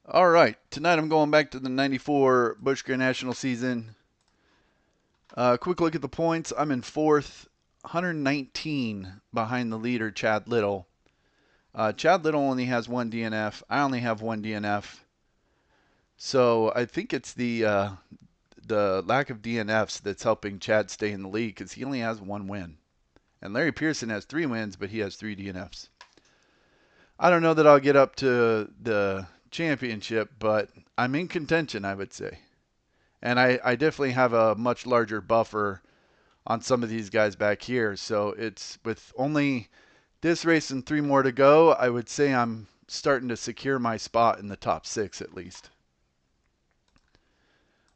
All right, tonight I'm going back to the 94 Busch Grand National season. Quick look at the points. I'm in fourth, 119 behind the leader, Chad Little. Chad Little only has one DNF. I only have one DNF. So I think it's the lack of DNFs that's helping Chad stay in the league because he only has one win. And Larry Pearson has 3 wins, but he has 3 DNFs. I don't know that I'll get up to the championship, but I'm in contention, I would say. And I definitely have a much larger buffer on some of these guys back here. So it's with only this race and 3 more to go, I would say I'm starting to secure my spot in the top 6 at least.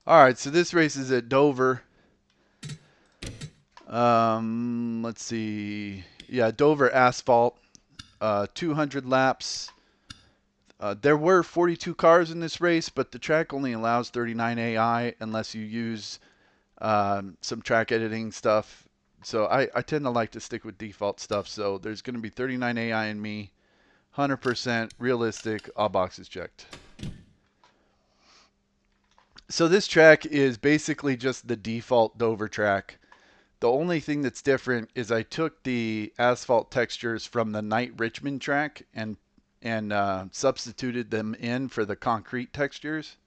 All right, so this race is at Dover. Let's see. Yeah, Dover asphalt. 200 laps. There were 42 cars in this race, but the track only allows 39 AI unless you use some track editing stuff. So I tend to like to stick with default stuff. So there's going to be 39 AI in me, 100% realistic, all boxes checked. So this track is basically just the default Dover track. The only thing that's different is I took the asphalt textures from the Night Richmond track and substituted them in for the concrete textures.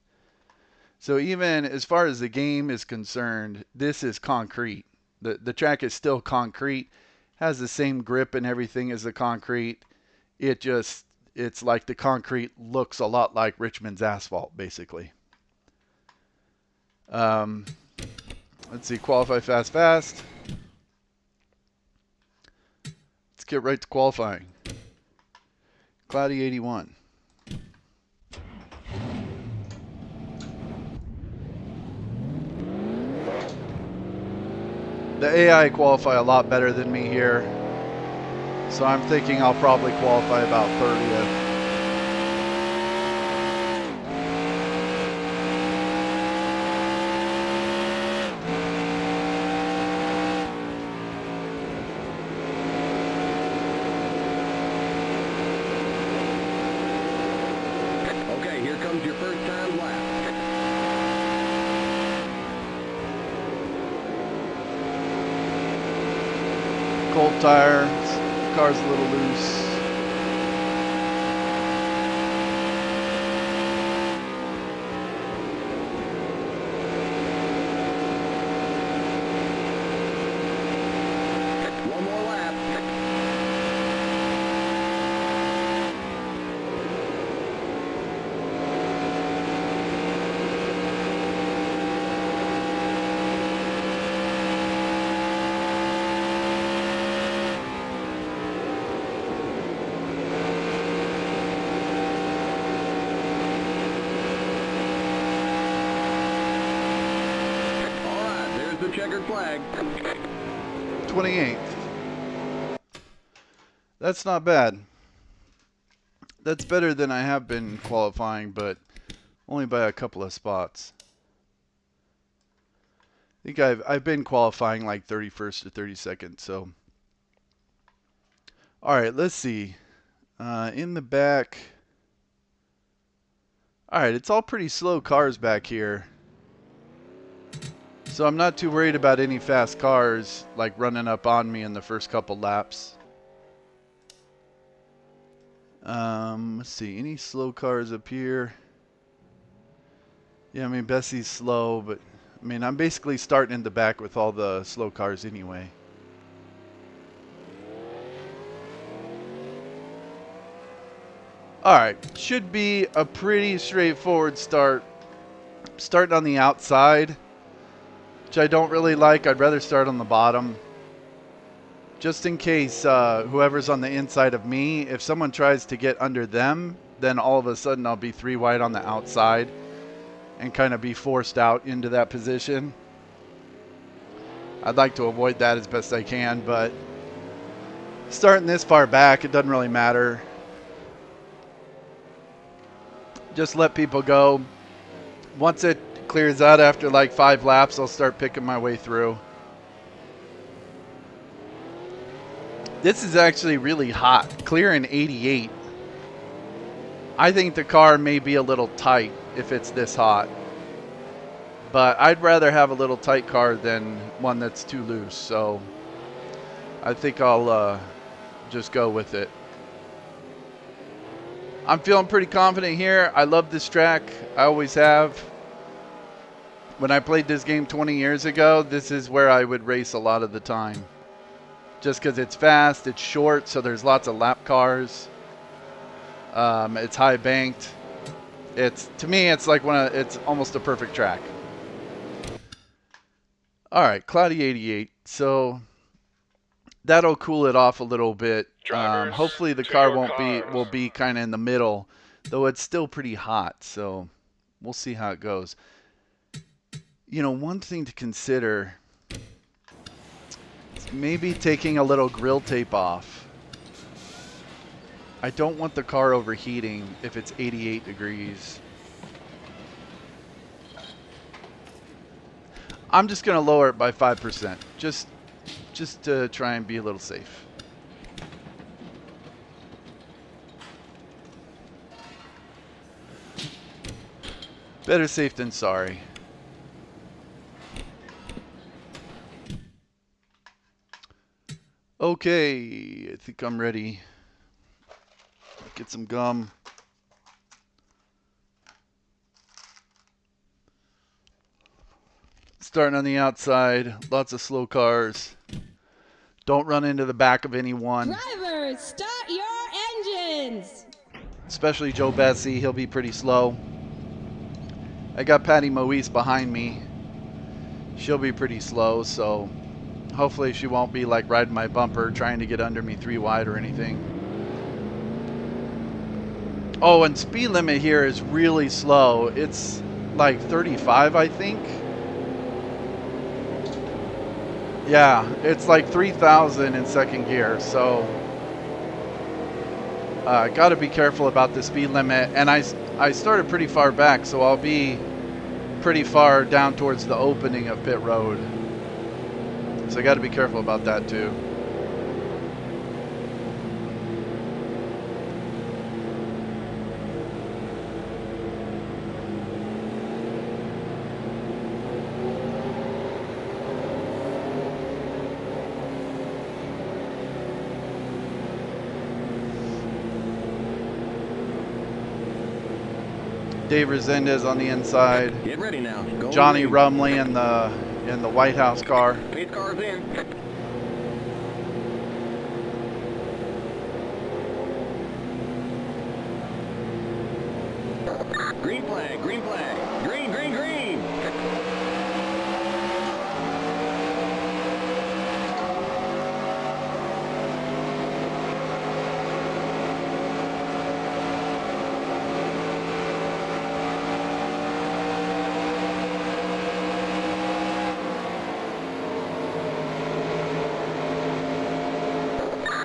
So even as far as the game is concerned, this is concrete. The track is still concrete, has the same grip and everything as the concrete. It's like the concrete looks a lot like Richmond's asphalt, basically. Um, let's see, qualify fast. Let's get right to qualifying. Cloudy 81. The AI qualify a lot better than me here, so I'm thinking I'll probably qualify about 30th. Okay, here comes your first time lap. Cold tire, car's a little loose. One more lap. All right, there's the checkered flag. 28th. That's not bad. That's better than I have been qualifying, but only by a couple of spots. I think I've been qualifying like 31st or 32nd, so. All right, let's see. In the back. All right, it's all pretty slow cars back here. So I'm not too worried about any fast cars like running up on me in the first couple laps. Let's see, any slow cars up here? Yeah, I mean, Bessie's slow, but I mean, I'm basically starting in the back with all the slow cars anyway. All right, should be a pretty straightforward start. Starting on the outside, which I don't really like. I'd rather start on the bottom. Just in case whoever's on the inside of me, if someone tries to get under them, then all of a sudden I'll be 3 wide on the outside and kind of be forced out into that position. I'd like to avoid that as best I can, but starting this far back, it doesn't really matter. Just let people go. Once it clears out after like 5 laps, I'll start picking my way through. This is actually really hot. Clear in 88. I think the car may be a little tight if it's this hot. But I'd rather have a little tight car than one that's too loose. So I think I'll just go with it. I'm feeling pretty confident here. I love this track. I always have. When I played this game 20 years ago, this is where I would race a lot of the time. Just because it's fast, it's short, so there's lots of lap cars. It's high banked. To me, it's like it's almost a perfect track. All right, cloudy 88. So that'll cool it off a little bit. Hopefully the car will be kind of in the middle, though it's still pretty hot. So we'll see how it goes. You know, one thing to consider is maybe taking a little grill tape off. I don't want the car overheating if it's 88 degrees. I'm just going to lower it by 5%, just to try and be a little safe. Better safe than sorry. Okay, I think I'm ready. Get some gum. Starting on the outside, lots of slow cars. Don't run into the back of anyone. Drivers, start your engines! Especially Joe Bessie, he'll be pretty slow. I got Patty Moise behind me. She'll be pretty slow, so hopefully she won't be like riding my bumper trying to get under me 3 wide or anything. Oh, and speed limit here is really slow. It's like 35, I think. Yeah, it's like 3,000 in second gear, so got to be careful about the speed limit. And I started pretty far back, so I'll be pretty far down towards the opening of pit road. So I got to be careful about that too. Dave Resendez on the inside. Get ready now. Go Johnny green. Rumley in the White House car. Pit car's in. Green flag, green flag. Green, green, green.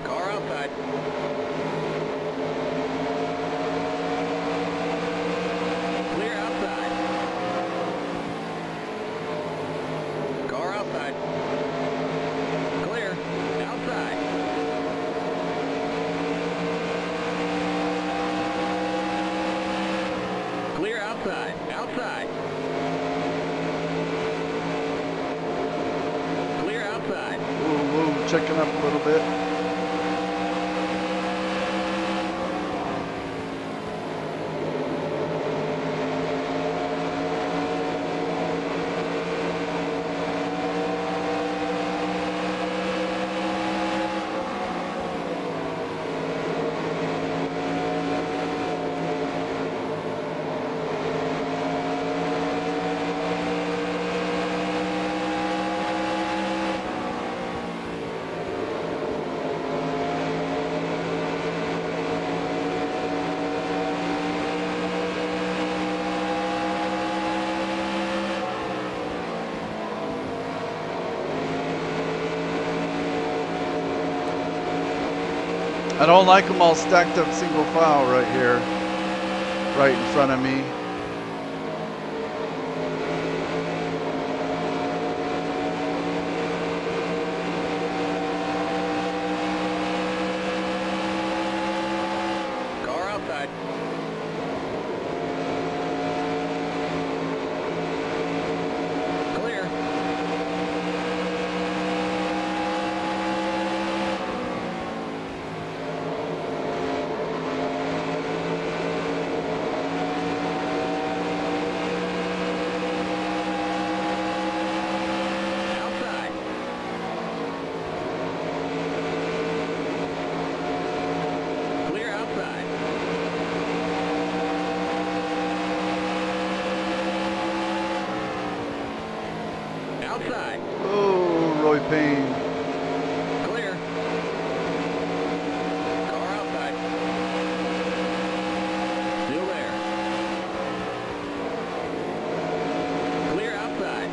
Car outside. Clear outside. Car outside. Clear. Outside. Clear outside. Outside. Clear outside. Whoa, checking up a little bit. I don't like them all stacked up single file right here, right in front of me. Car outside. pain. Clear. Car outside. Still there. Clear outside.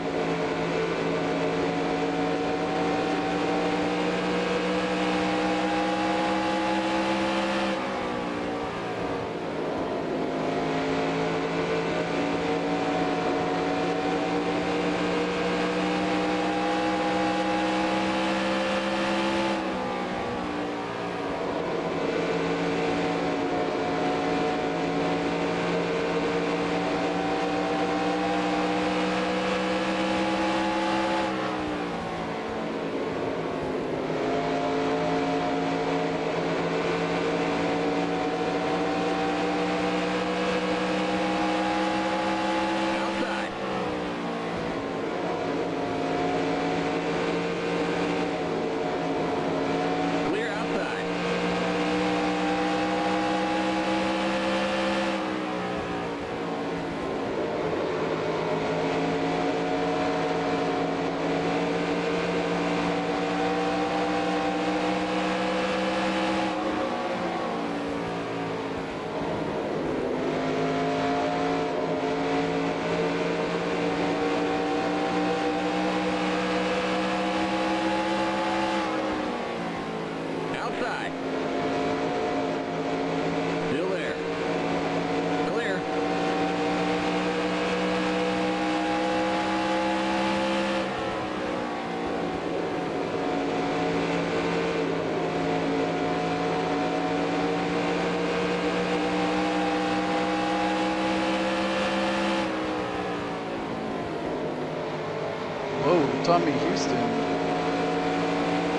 Whoa, Tommy Houston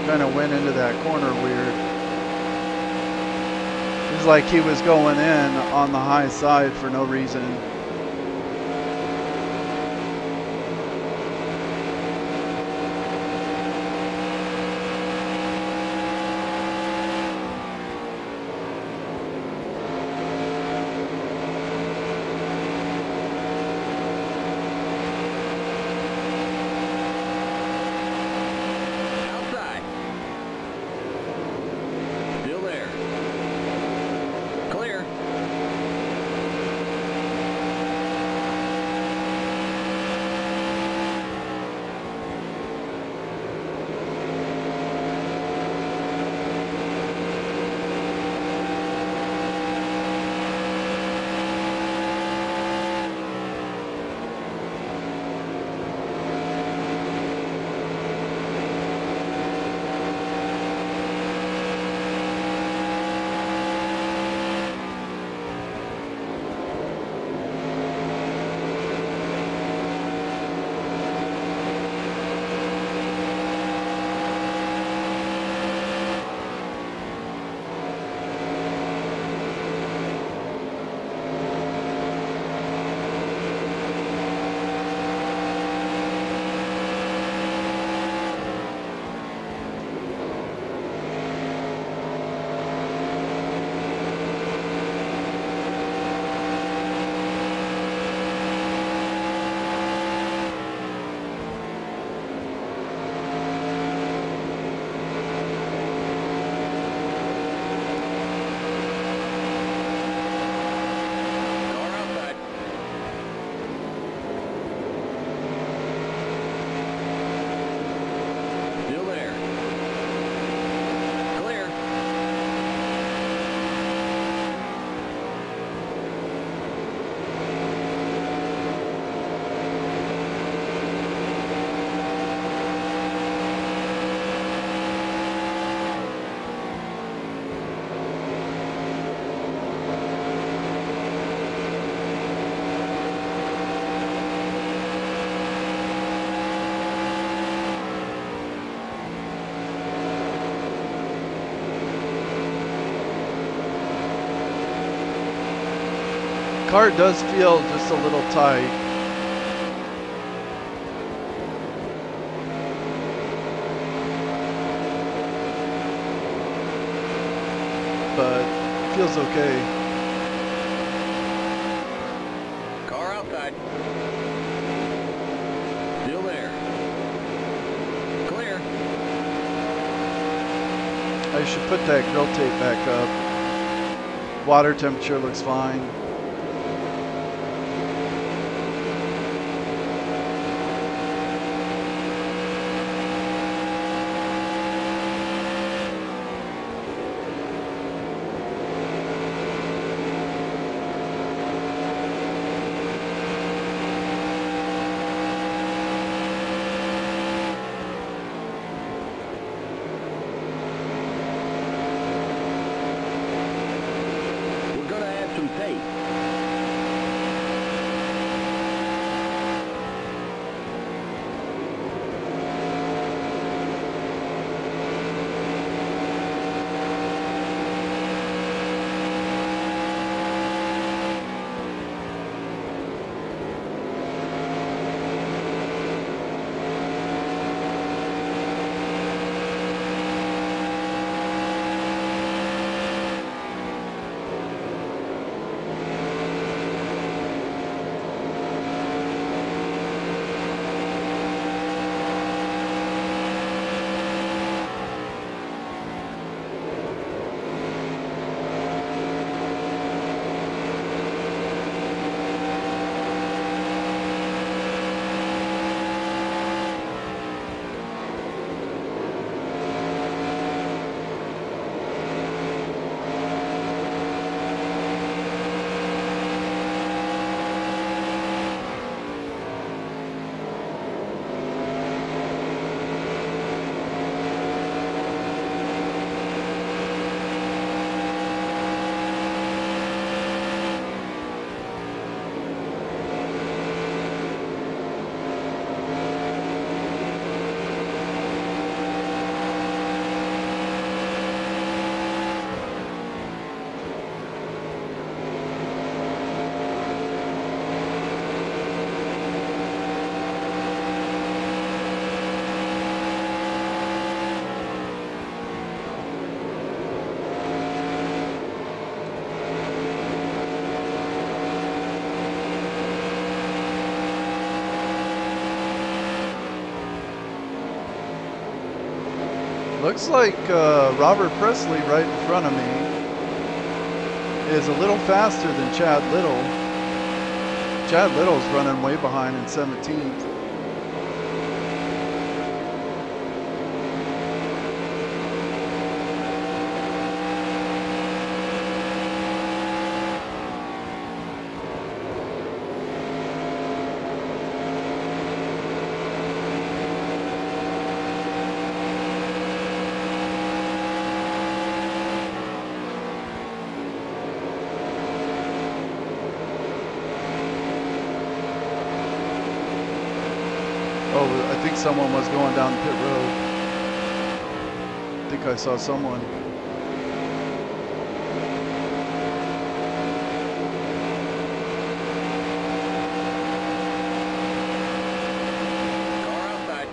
kind of went into that corner weird. It was like he was going in on the high side for no reason. Car does feel just a little tight. But feels okay. Car outside. Still there. Clear. I should put that grill tape back up. Water temperature looks fine. Looks like Robert Presley right in front of me is a little faster than Chad Little. Chad Little's running way behind in 17th. I think someone was going down pit road. I think I saw someone. Car outside.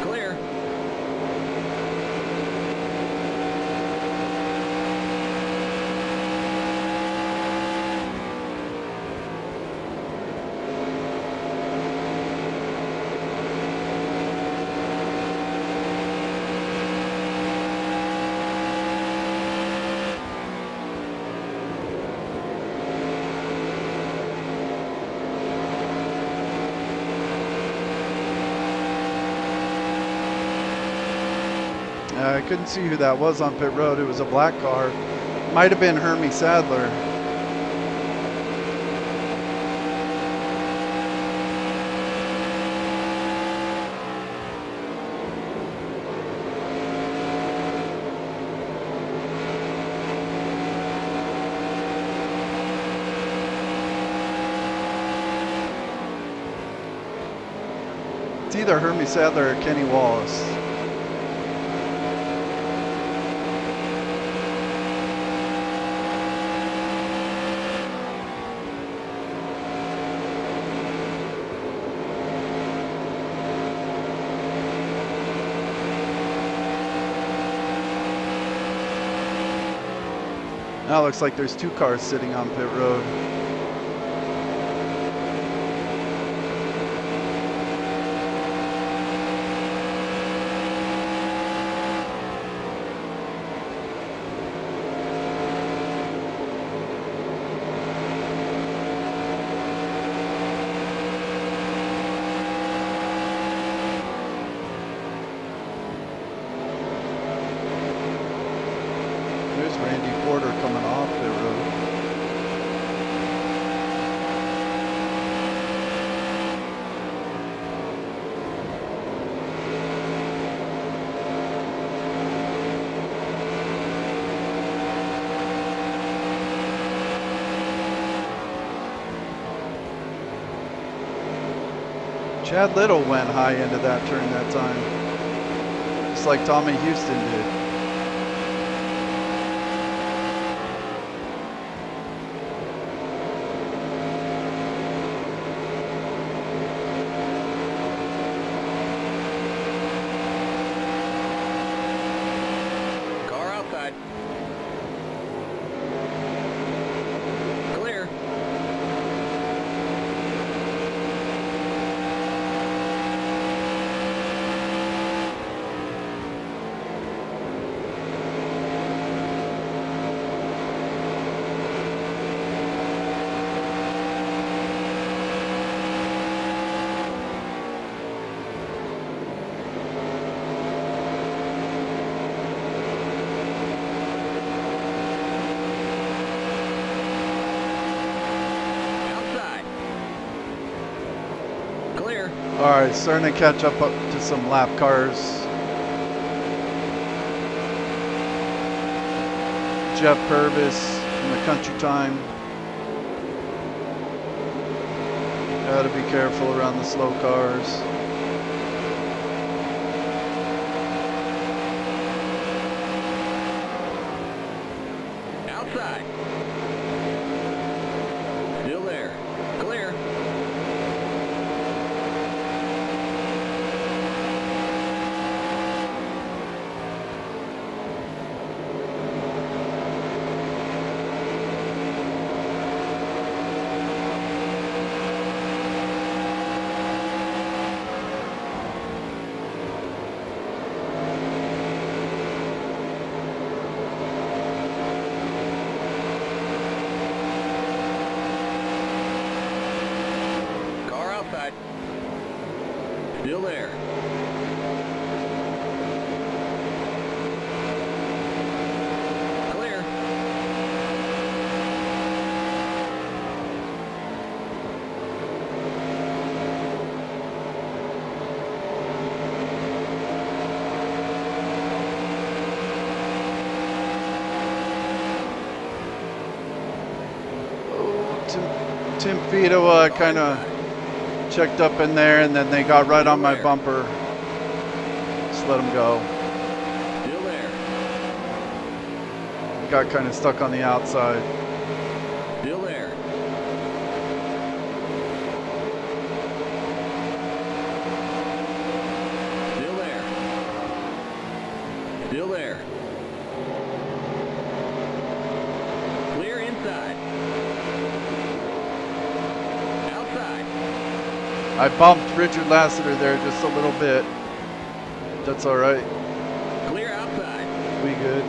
Clear. I couldn't see who that was on pit road. It was a black car. Might have been Hermie Sadler. It's either Hermie Sadler or Kenny Wallace. Now it looks like there's two cars sitting on pit road. Chad Little went high into that turn that time, just like Tommy Houston did. Car outside. Clear. Outside. Clear. All right, starting to catch up to some lap cars. Jeff Purvis from the Country Time. Got to be careful around the slow cars. Outside. Still there. Clear. Car outside. Still there. Clear. Tim Fido kind of checked up in there, and then they got right on my bumper. Just let them go. Still there. Got kind of stuck on the outside. Still there. Still there. Still there. Clear inside. Outside. I bumped Richard Lassiter there just a little bit. That's all right. Clear outside. We good.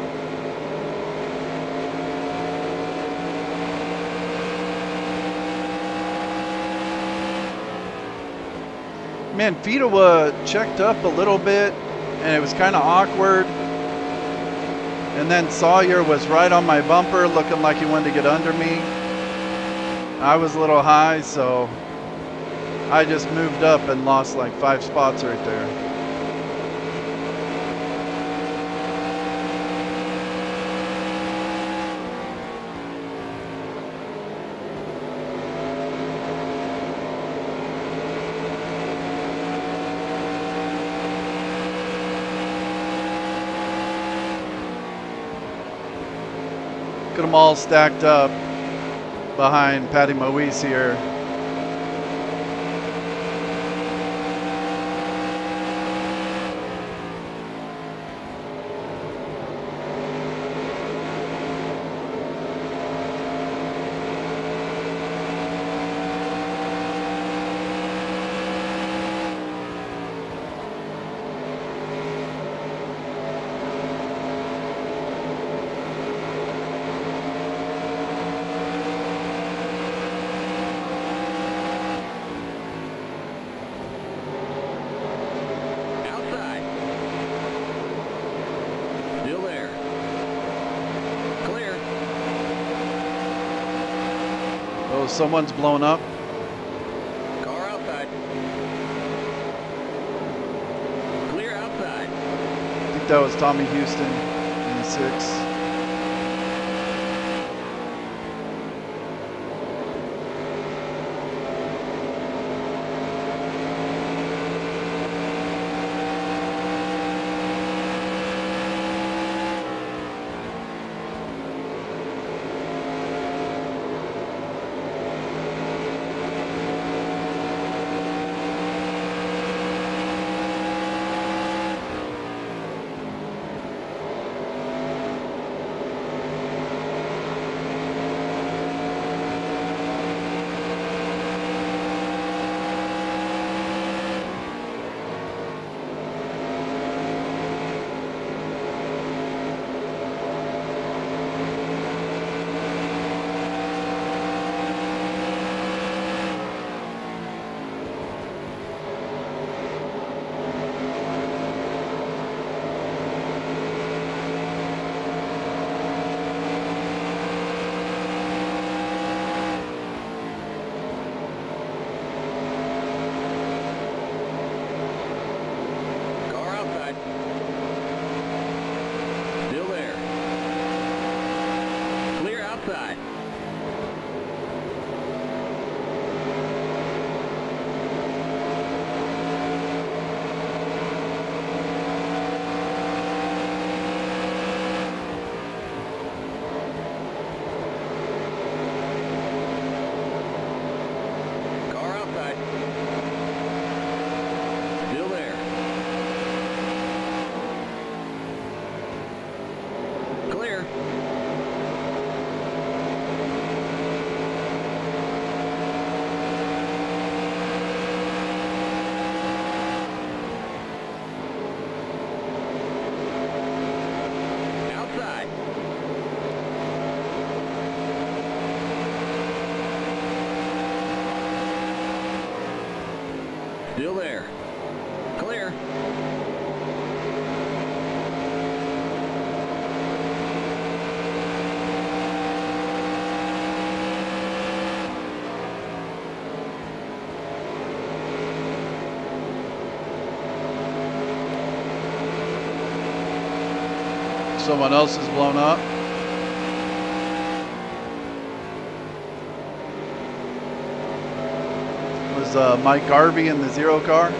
Man, Fido checked up a little bit, and it was kind of awkward. And then Sawyer was right on my bumper, looking like he wanted to get under me. I was a little high, so I just moved up and lost like 5 spots right there. Get them all stacked up behind Patty Moise here. Outside. Still there. Clear. Oh, someone's blown up. Car outside. Clear outside. I think that was Tommy Houston in the 6. Still there. Clear. Someone else is blown up. Was Mike Garvey in the 0 car?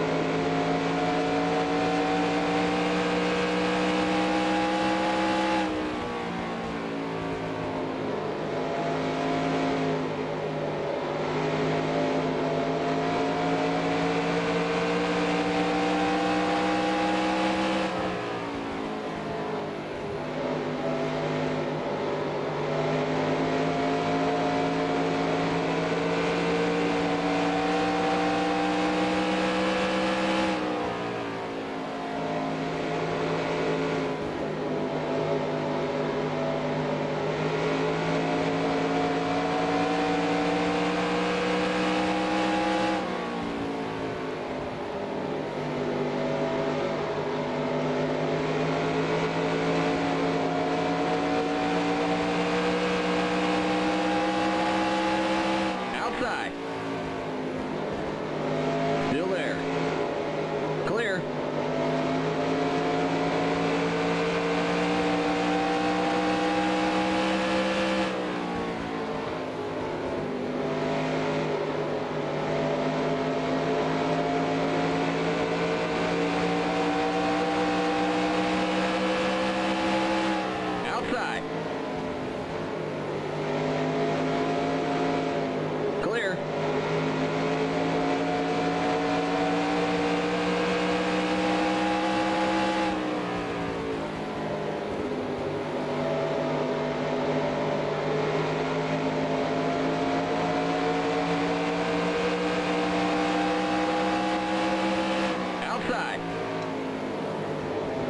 Outside. Still there. Clear. Outside. Clear. Outside.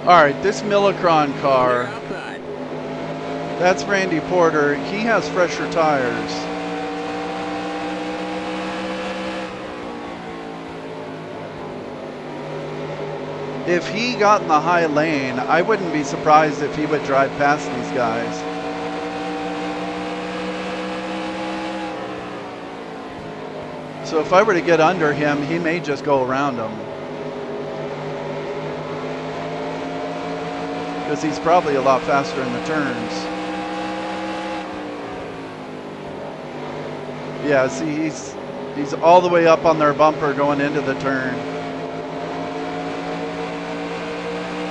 All right, this Millicron Clear car, outside. that's Randy Porter. He has fresher tires. If he got in the high lane, I wouldn't be surprised if he would drive past these guys. So if I were to get under him, he may just go around him. Because he's probably a lot faster in the turns. Yeah, see, he's all the way up on their bumper going into the turn.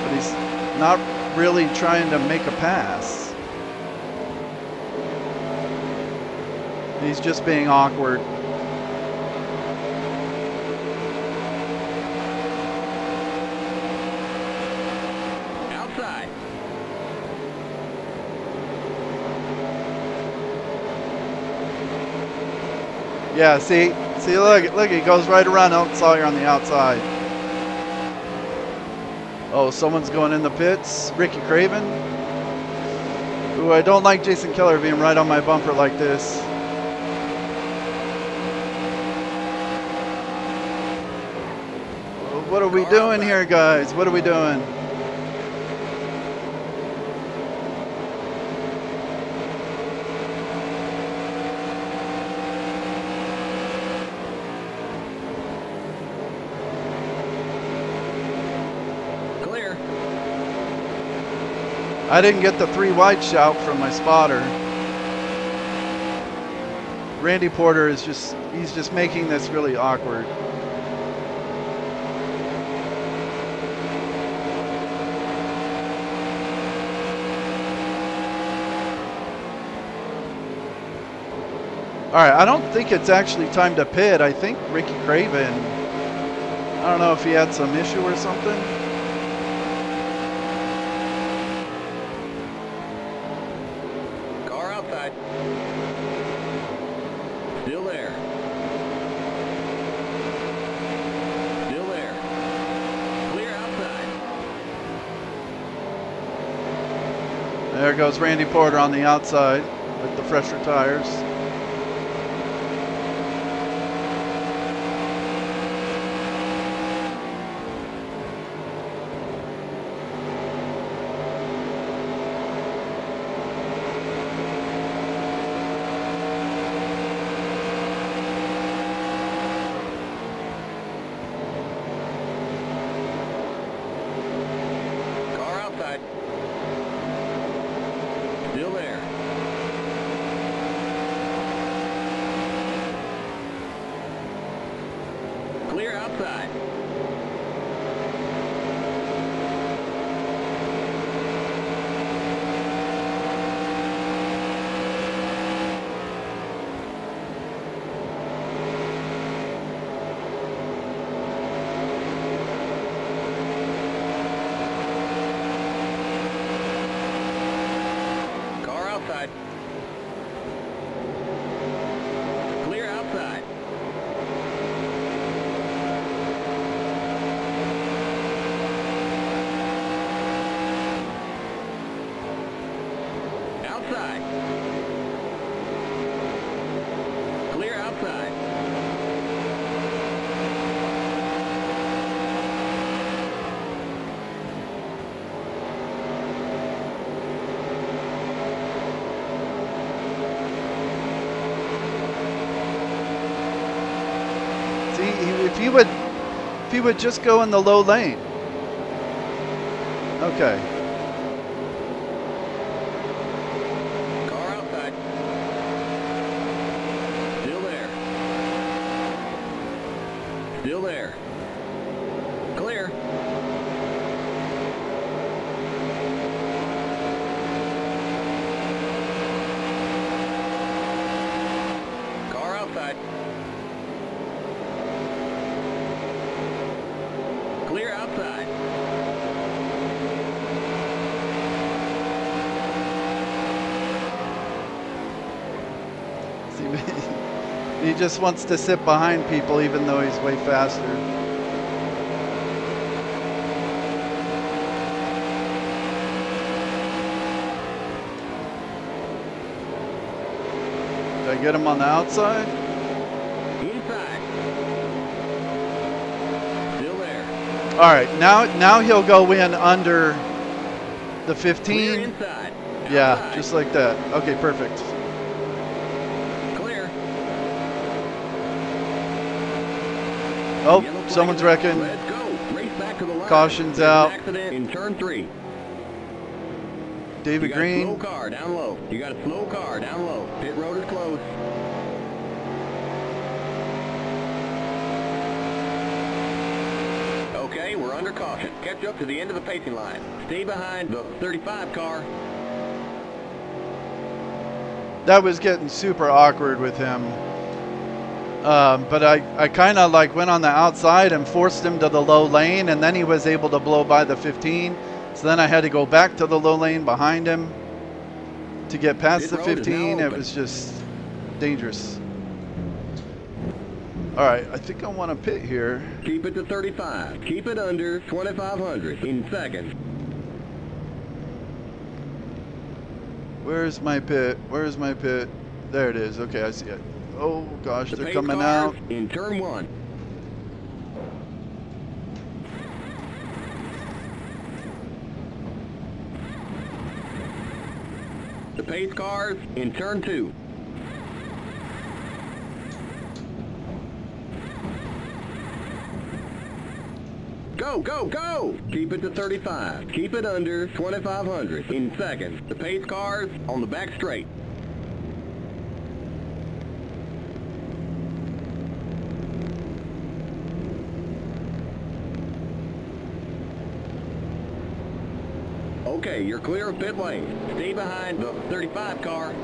But he's not really trying to make a pass. He's just being awkward. Outside. Yeah, see, look, he goes right around Sawyer on the outside. Oh, someone's going in the pits. Ricky Craven. Ooh, I don't like Jason Keller being right on my bumper like this. What are we doing here, guys? What are we doing? Clear. I didn't get the 3 wide shout from my spotter. Randy Porter is he's just making this really awkward. All right, I don't think it's actually time to pit. I think Ricky Craven, I don't know if he had some issue or something. Car outside. Still there. Still there. Clear outside. There goes Randy Porter on the outside with the fresher tires. if he would just go in the low lane. Okay. Car outside. Still there. Still there. Clear. Car outside. Clear outside. He just wants to sit behind people even though he's way faster. Did I get him on the outside? Inside. Still there. All right, now he'll go in under the 15. Clear inside. Yeah, Outside. just like that. Okay, perfect. Clear. Oh, Yellow flag someone's is out. wrecking. Let's go. Race back to the line. Caution's There's an out. accident in turn 3. David You got a Green. slow car down low. You got a slow car down low. Pit road is closed. Okay, we're under caution. Catch up to the end of the pacing line. Stay behind the 35 car. That was getting super awkward with him. But I kind of like went on the outside and forced him to the low lane, and then he was able to blow by the 15. So then I had to go back to the low lane behind him to get past Pit the road is now 15. It open. was just dangerous. All right, I think I want to pit here. Keep it to 35. Keep it under 2,500 in seconds. Where's my pit? Where's my pit? There it is. Okay, I see it. Oh gosh, The they're pace coming cars out. in turn 1. The pace cars in turn 2. Go, go, go! Keep it to 35. Keep it under 2,500 in seconds. The pace cars on the back straight. Okay, you're clear of pit lane. Stay behind the 35 car.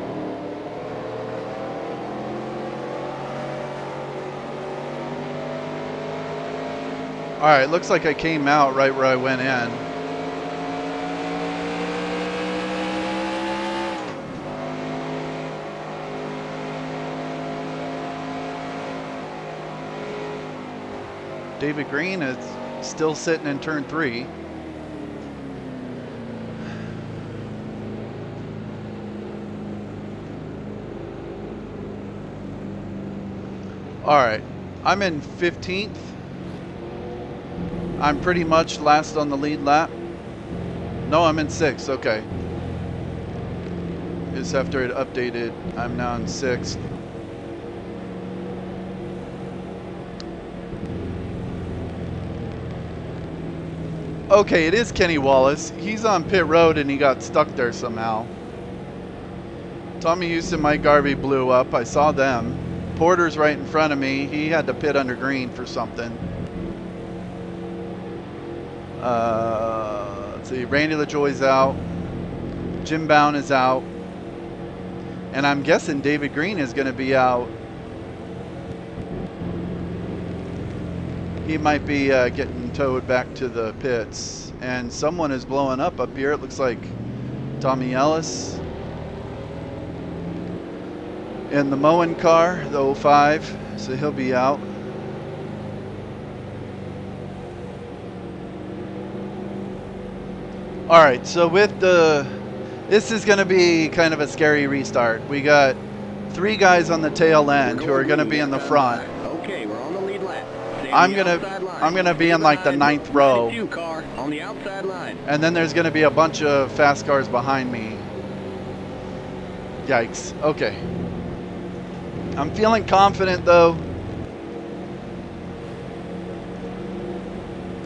All right, looks like I came out right where I went in. David Green is still sitting in turn 3. All right, I'm in 15th. I'm pretty much last on the lead lap. No, I'm in 6th, okay. Just after it updated, I'm now in 6th. Okay, it is Kenny Wallace. He's on pit road and he got stuck there somehow. Tommy Houston, Mike Garvey blew up. I saw them. Porter's right in front of me. He had to pit under green for something. Let's see. Randy LaJoy's out. Jim Bound is out. And I'm guessing David Green is going to be out. He might be getting towed back to the pits. And someone is blowing up here. It looks like Tommy Ellis. In the Moen car, the 05. So he'll be out. All right, so with this is going to be kind of a scary restart. We got 3 guys on the tail end who are going to be in the front. Okay, we're on the lead lap. I'm gonna be in like the 9th row. Car on the outside line. And then there's going to be a bunch of fast cars behind me. Yikes. Okay. I'm feeling confident though.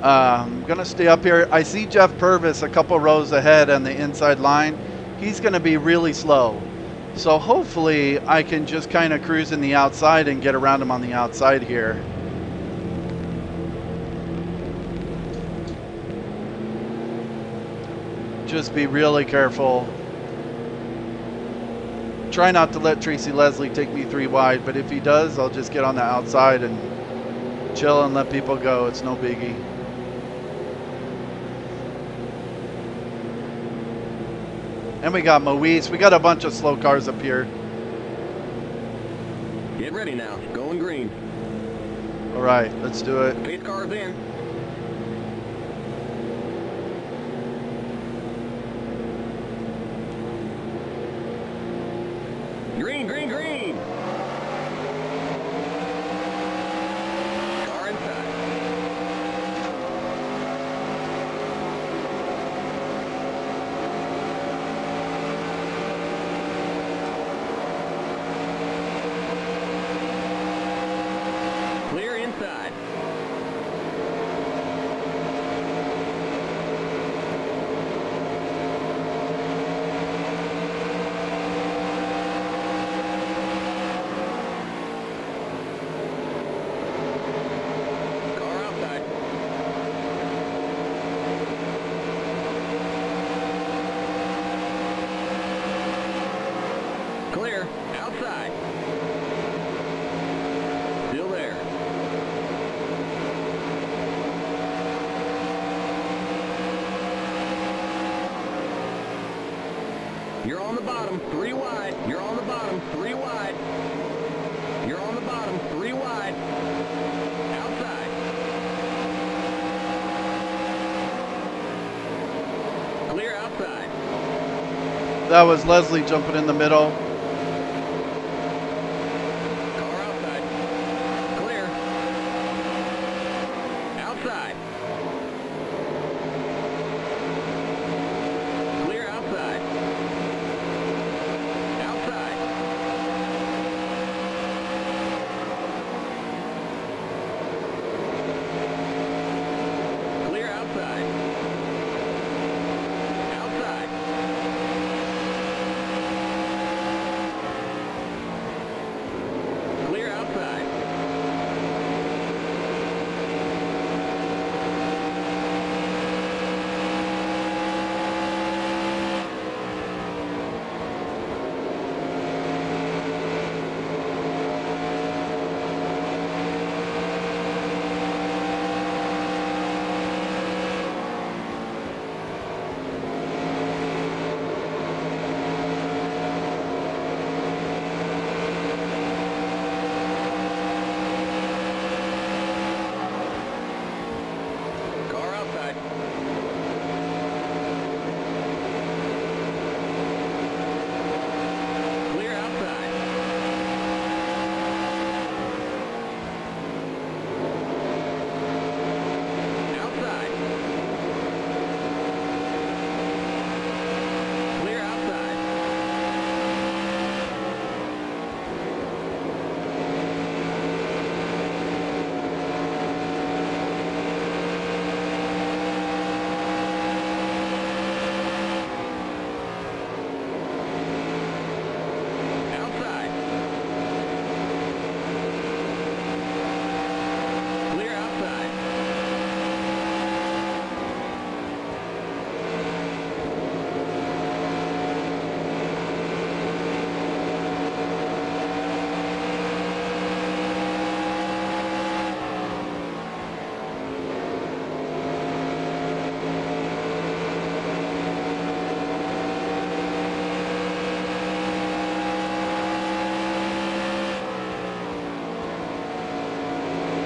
I'm going to stay up here. I see Jeff Purvis a couple rows ahead on the inside line. He's going to be really slow. So hopefully I can just kind of cruise in the outside and get around him on the outside here. Just be really careful. Try not to let Tracy Leslie take me 3 wide, but if he does, I'll just get on the outside and chill and let people go. It's no biggie. And we got Moise. We got a bunch of slow cars up here. Get ready now. Going green. All right, let's do it. Pace cars in. Green, green, green. Car inside. Clear inside. Car outside. Clear. Outside. Still there. You're on the bottom, 3 wide. You're on the bottom, 3 wide. You're on the bottom, 3 wide. Outside. Clear outside. That was Leslie jumping in the middle. Car outside. Clear. Outside. Clear outside. Outside. Clear outside. Outside. Clear outside. Car outside. Clear outside. Outside. Clear outside. Outside. Clear outside.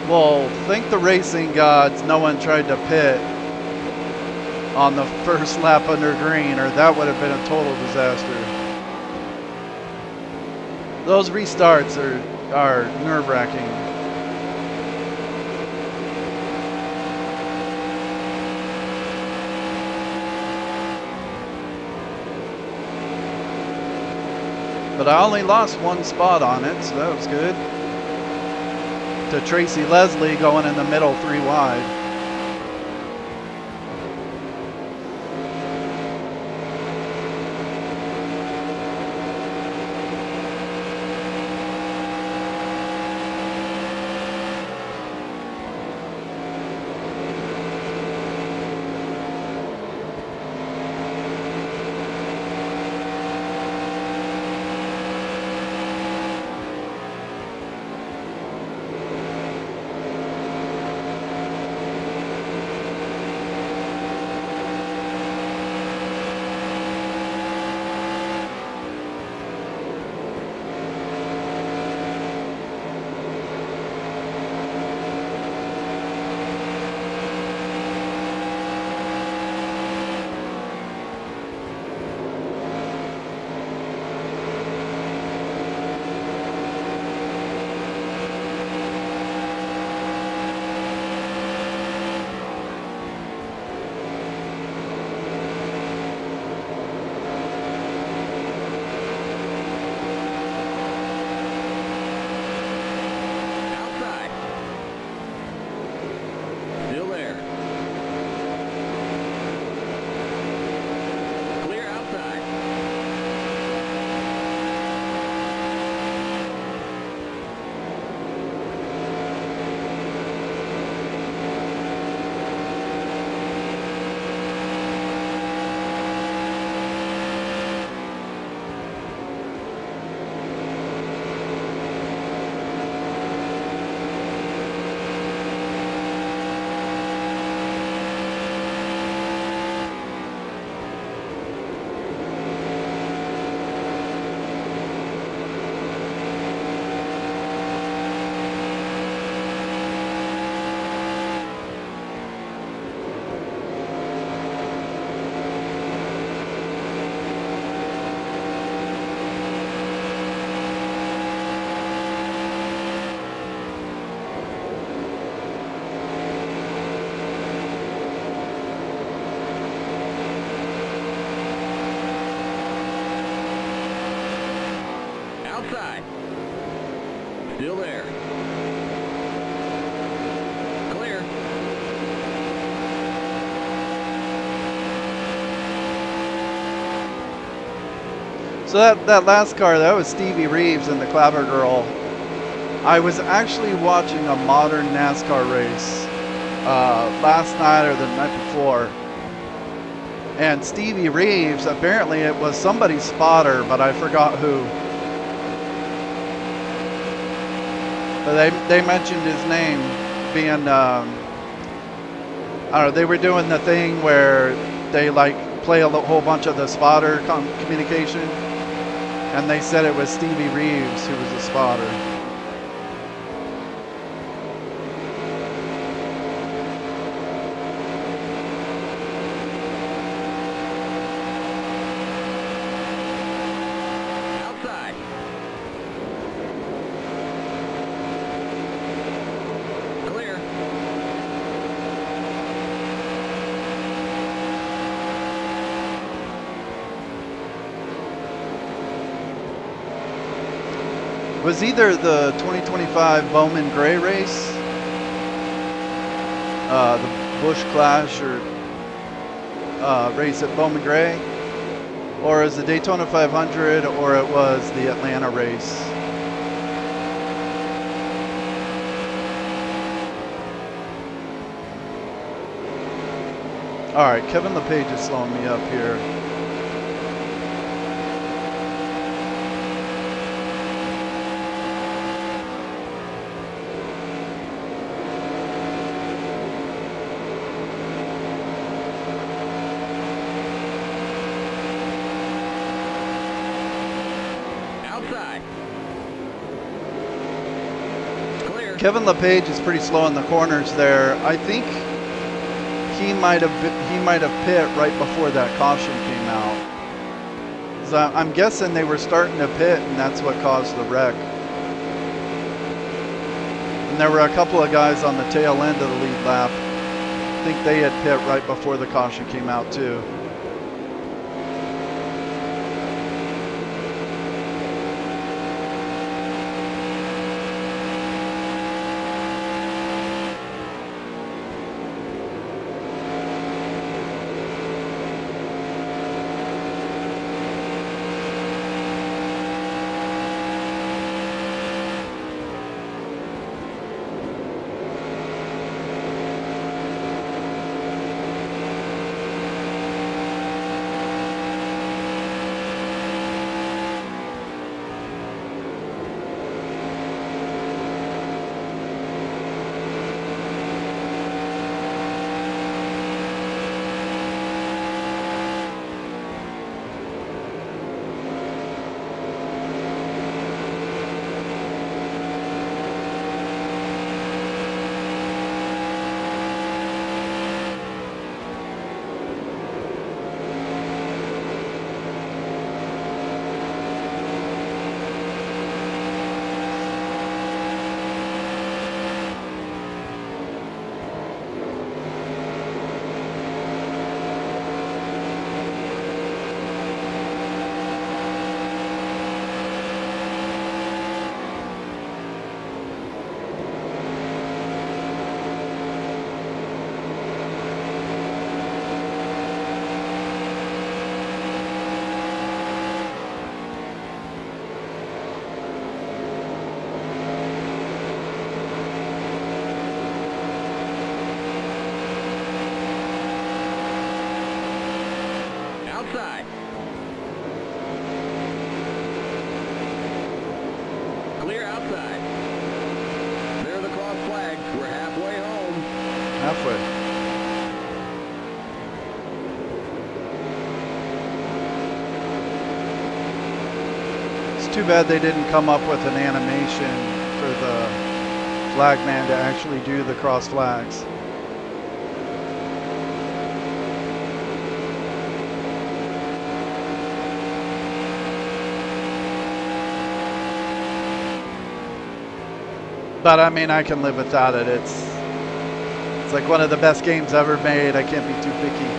Well, thank the racing gods no one tried to pit on the first lap under green, or that would have been a total disaster. Those restarts are nerve-wracking. But I only lost 1 spot on it, so that was good. To Tracy Leslie going in the middle 3 wide. Outside. Still there. Clear. So that last car, that was Stevie Reeves and the Clapper Girl. I was actually watching a modern NASCAR race last night or the night before. And Stevie Reeves, apparently it was somebody's spotter, but I forgot who. But they mentioned his name being, I don't know, they were doing the thing where they like play a whole bunch of the spotter communication. And they said it was Stevie Reeves who was a spotter. Outside. Clear. It was either the 2025 Bowman Gray race, the Busch Clash or race at Bowman Gray, or it was the Daytona 500, or it was the Atlanta race. All right, Kevin LePage is slowing me up here. Kevin LePage is pretty slow in the corners there. I think he might have pit right before that caution came out. So I'm guessing they were starting to pit, and that's what caused the wreck. And there were a couple of guys on the tail end of the lead lap. I think they had pit right before the caution came out too. Outside. Clear outside. There are the cross flags. We're halfway home. Halfway. It's too bad they didn't come up with an animation for the flagman to actually do the cross flags. But I mean, I can live without it. It's like one of the best games ever made. I can't be too picky.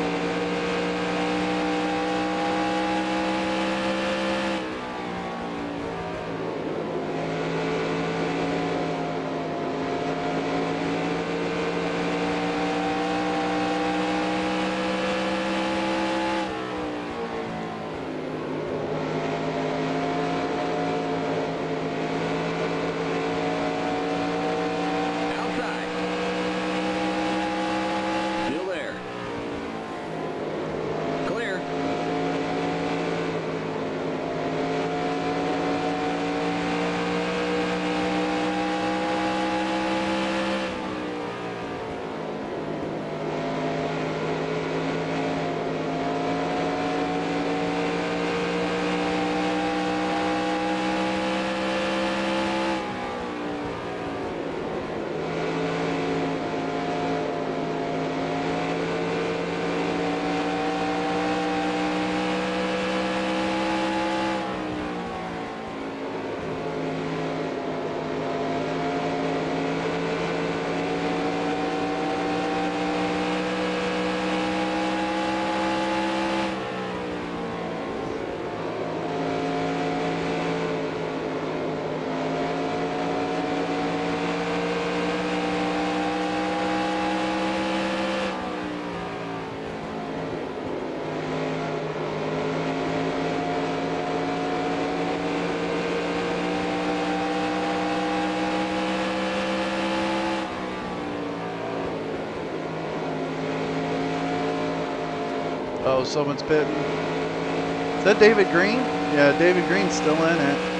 Uh-oh, someone's pitting. Is that David Green? Yeah, David Green's still in it.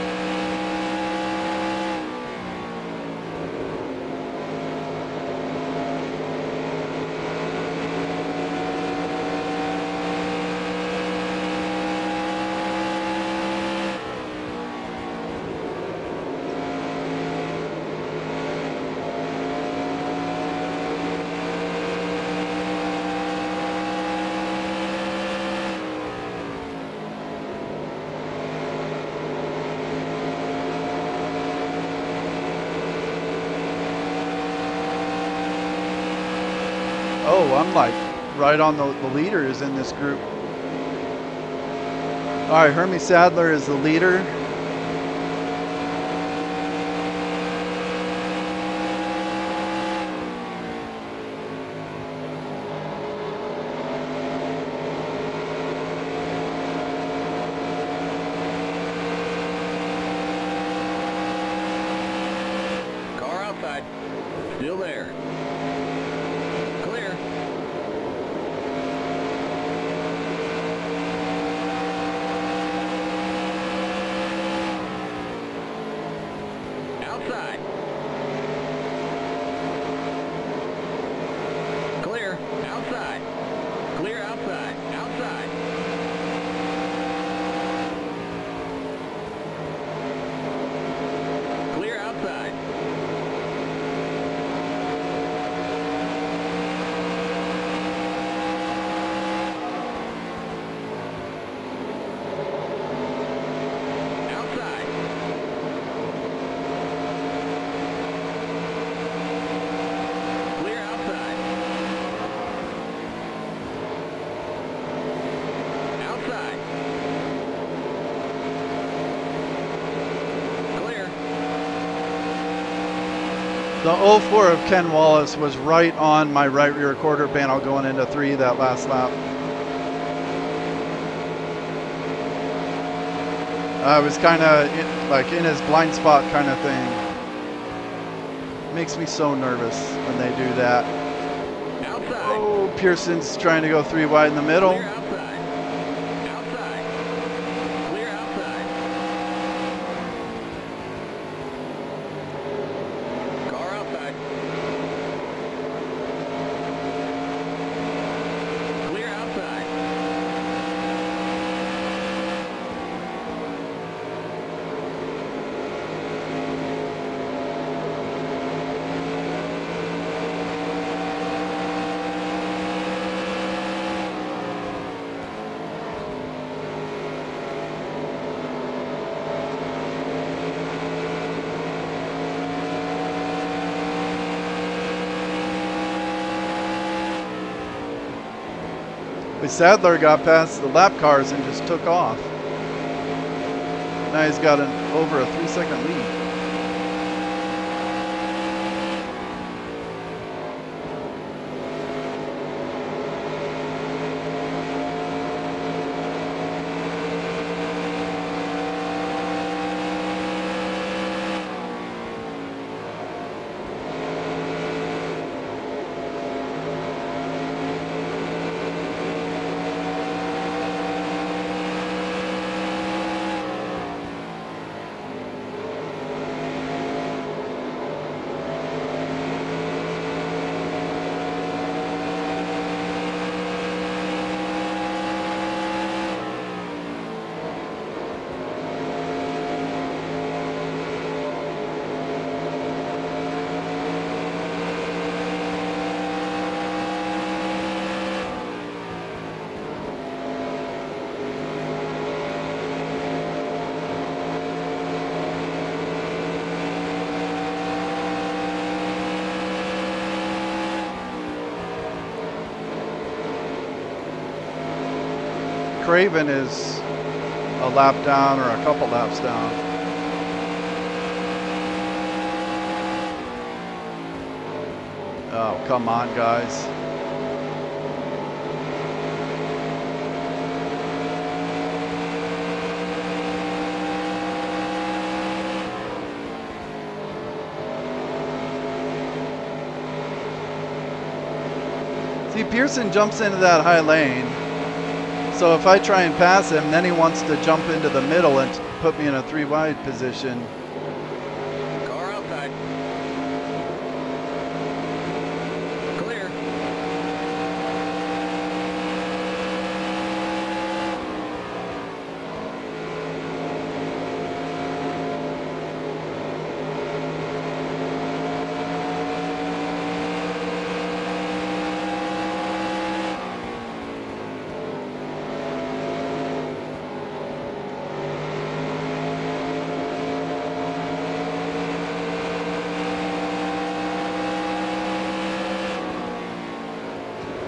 Oh, I'm like right on the leaders in this group. All right, Hermie Sadler is the leader. Car outside. Still there. Clear. Outside. Clear. Outside. Clear outside. Outside. Clear outside. Outside. Clear outside. Outside. Clear. The 04 of Ken Wallace was right on my right rear quarter panel going into 3 that last lap. I was kind of like in his blind spot kind of thing. Makes me so nervous when they do that. Outside. Oh, Pearson's trying to go 3 wide in the middle. Clear outside. Outside. Clear outside. Car outside. Clear outside. But Sadler got past the lap cars and just took off. Now he's got over a 3-second lead. Craven is a lap down or a couple laps down. Oh, come on, guys. See, Pearson jumps into that high lane. So if I try and pass him, then he wants to jump into the middle and put me in a 3 wide position. Car outside. Clear.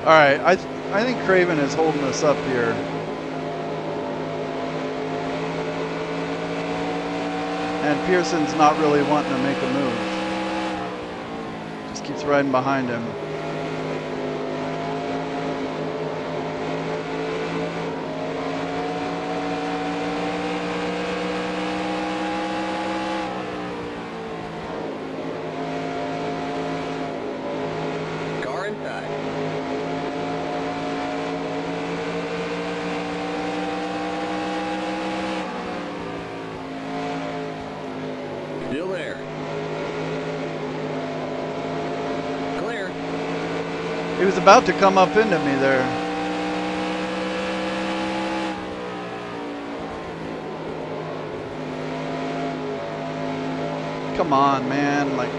All right, I think Craven is holding us up here. And Pearson's not really wanting to make a move. Just keeps riding behind him. Car inside. Still there. Clear. He was about to come up into me there. Come on, man. Like,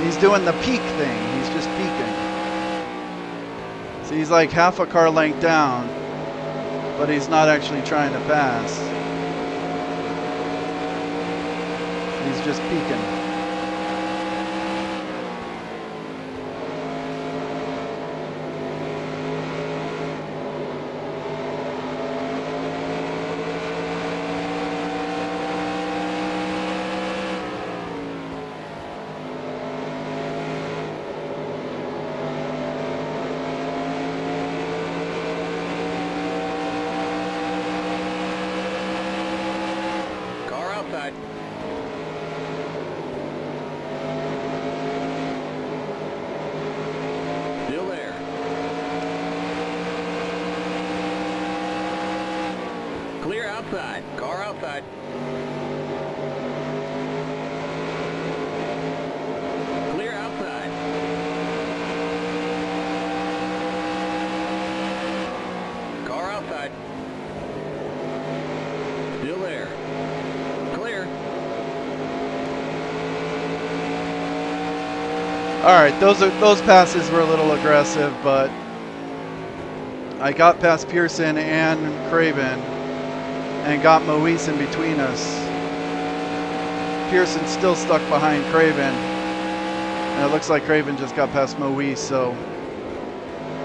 he's doing the peak thing. He's just peaking. So he's like half a car length down, but he's not actually trying to pass. He's just peeking. Car outside. Still there. Clear outside. Car outside. Clear outside. Car outside. Still there. Clear. All right, those passes were a little aggressive, but I got past Pearson and Craven and got Moise in between us. Pearson's still stuck behind Craven, and it looks like Craven just got past Moise, so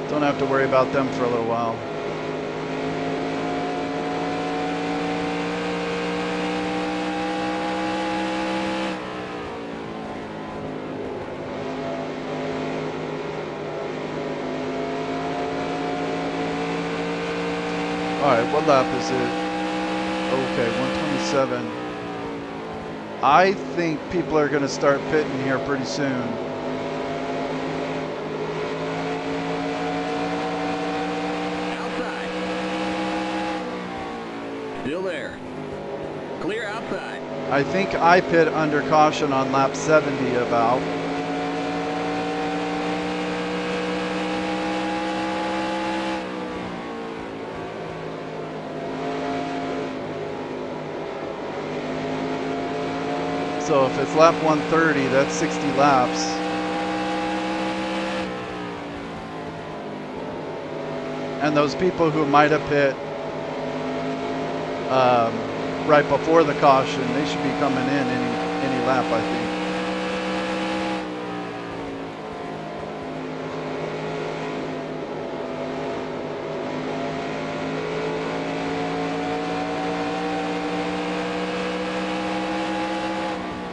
don't have to worry about them for a little while. All right, what lap is it? Okay, 127. I think people are going to start pitting here pretty soon. Outside. Still there. Clear outside. I think I pit under caution on lap 70 about. So if it's lap 130, that's 60 laps. And those people who might have pit right before the caution, they should be coming in any lap, I think.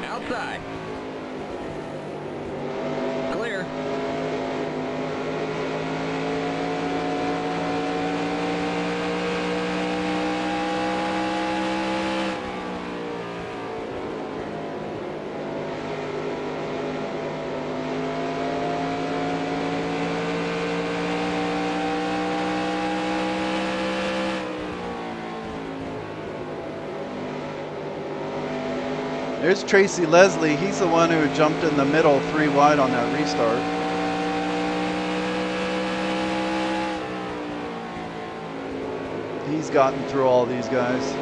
Outside. Clear. There's Tracy Leslie. He's the one who jumped in the middle 3 wide on that restart. He's gotten through all these guys.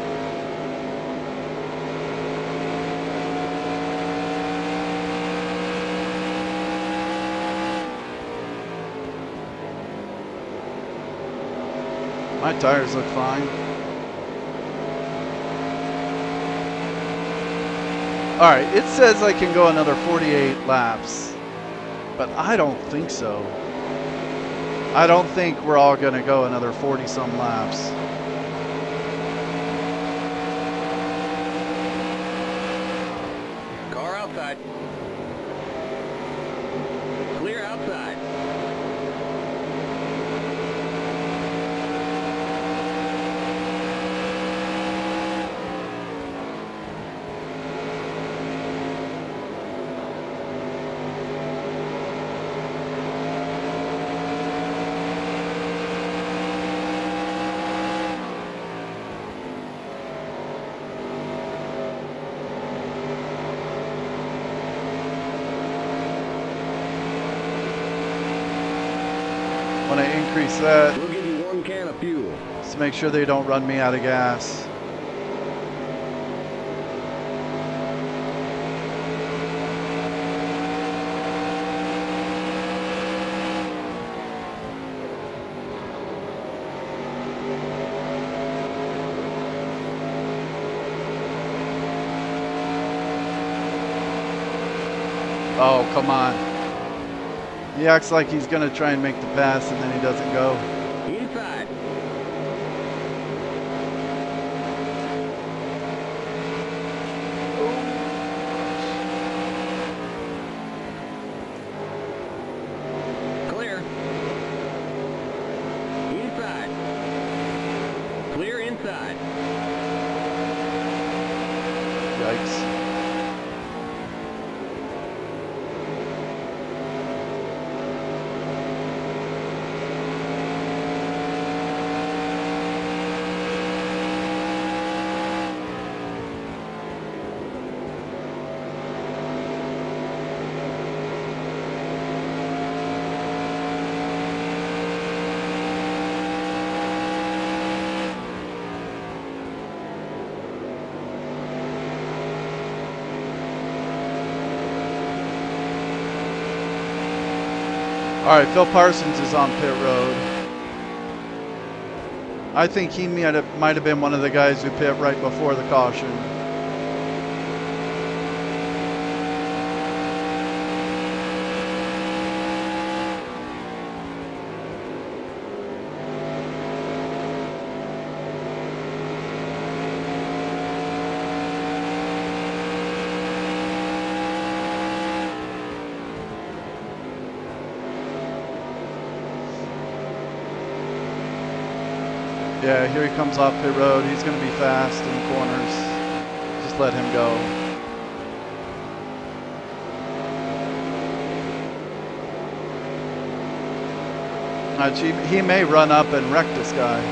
My tires look fine. All right, it says I can go another 48 laps, but I don't think so. I don't think we're all gonna go another 40-some laps. Car outside. Clear outside. When I increase that, We'll give you 1 can of fuel. just make sure they don't run me out of gas. Oh, come on. He acts like he's going to try and make the pass, and then he doesn't go. Inside. Clear. Inside. Clear inside. Yikes. All right, Phil Parsons is on pit road. I think he might have been one of the guys who pit right before the caution. Yeah, here he comes off pit road. He's going to be fast in the corners. Just let him go. He may run up and wreck this guy.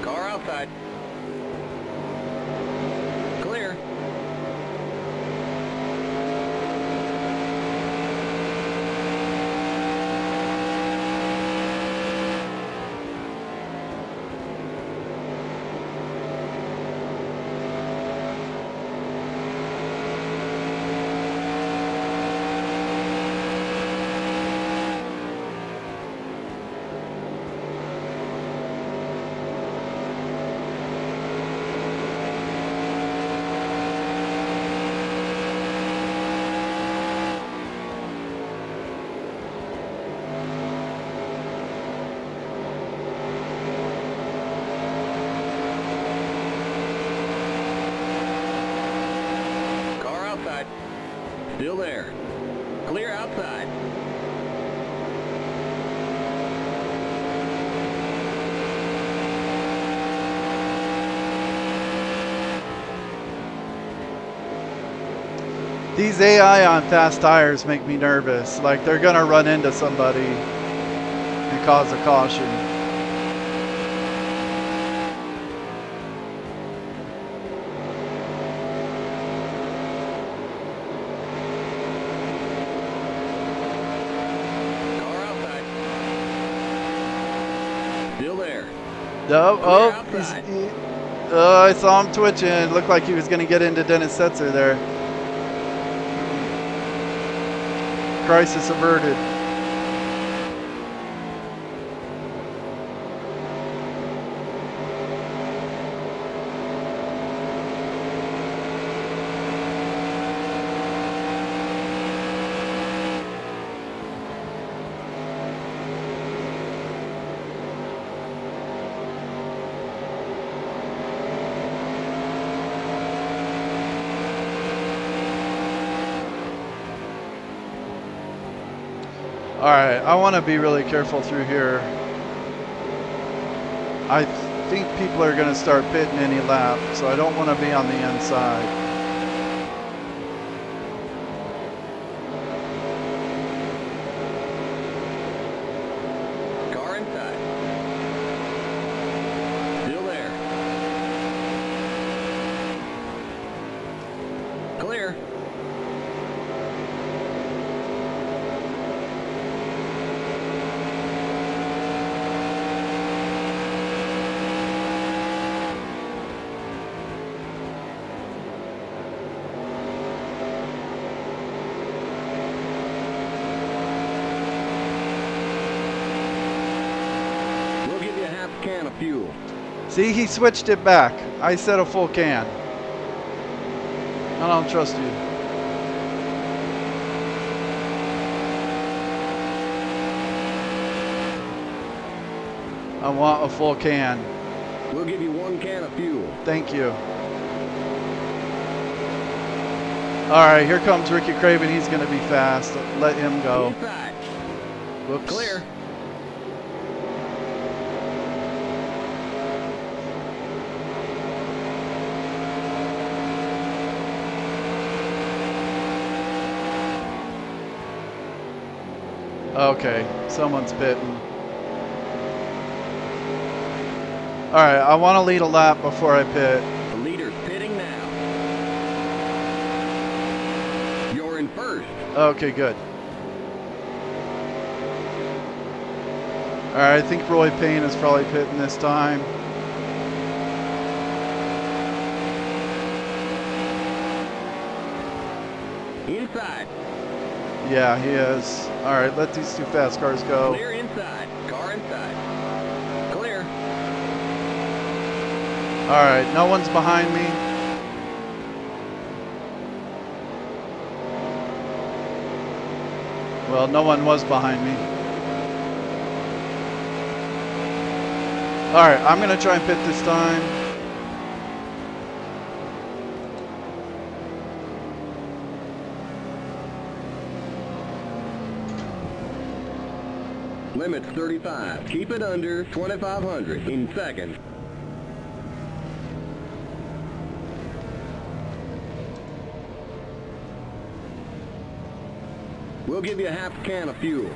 Car outside. Still there. Clear outside. These AI on fast tires make me nervous. Like they're gonna run into somebody and cause a caution. Car outside. Still there. Oh, Clear he's, outside. I saw him twitching. Looked like he was gonna get into Dennis Setzer there. Crisis averted. Alright, I want to be really careful through here. I think people are going to start pitting any lap, so I don't want to be on the inside. Car inside. Still there. Clear. We'll give you a half can of fuel. See, he switched it back. I said a full can. I don't trust you. I want a full can. We'll give you 1 can of fuel. Thank you. Alright, here comes Ricky Craven. He's going to be fast. Let him go. Inside. Whoops. Clear. Okay, someone's pitting. Alright, I want to lead a lap before I pit. The leader's pitting now. You're in first. Okay, good. Alright, I think Roy Payne is probably pitting this time. Inside. Yeah, he is. Alright, let these two fast cars go. Clear inside. Car inside. Clear. Alright, no one's behind me. Well, no one was behind me. Alright, I'm going to try and pit this time. Limit's 35. Keep it under 2,500 in seconds. We'll give you a half can of fuel.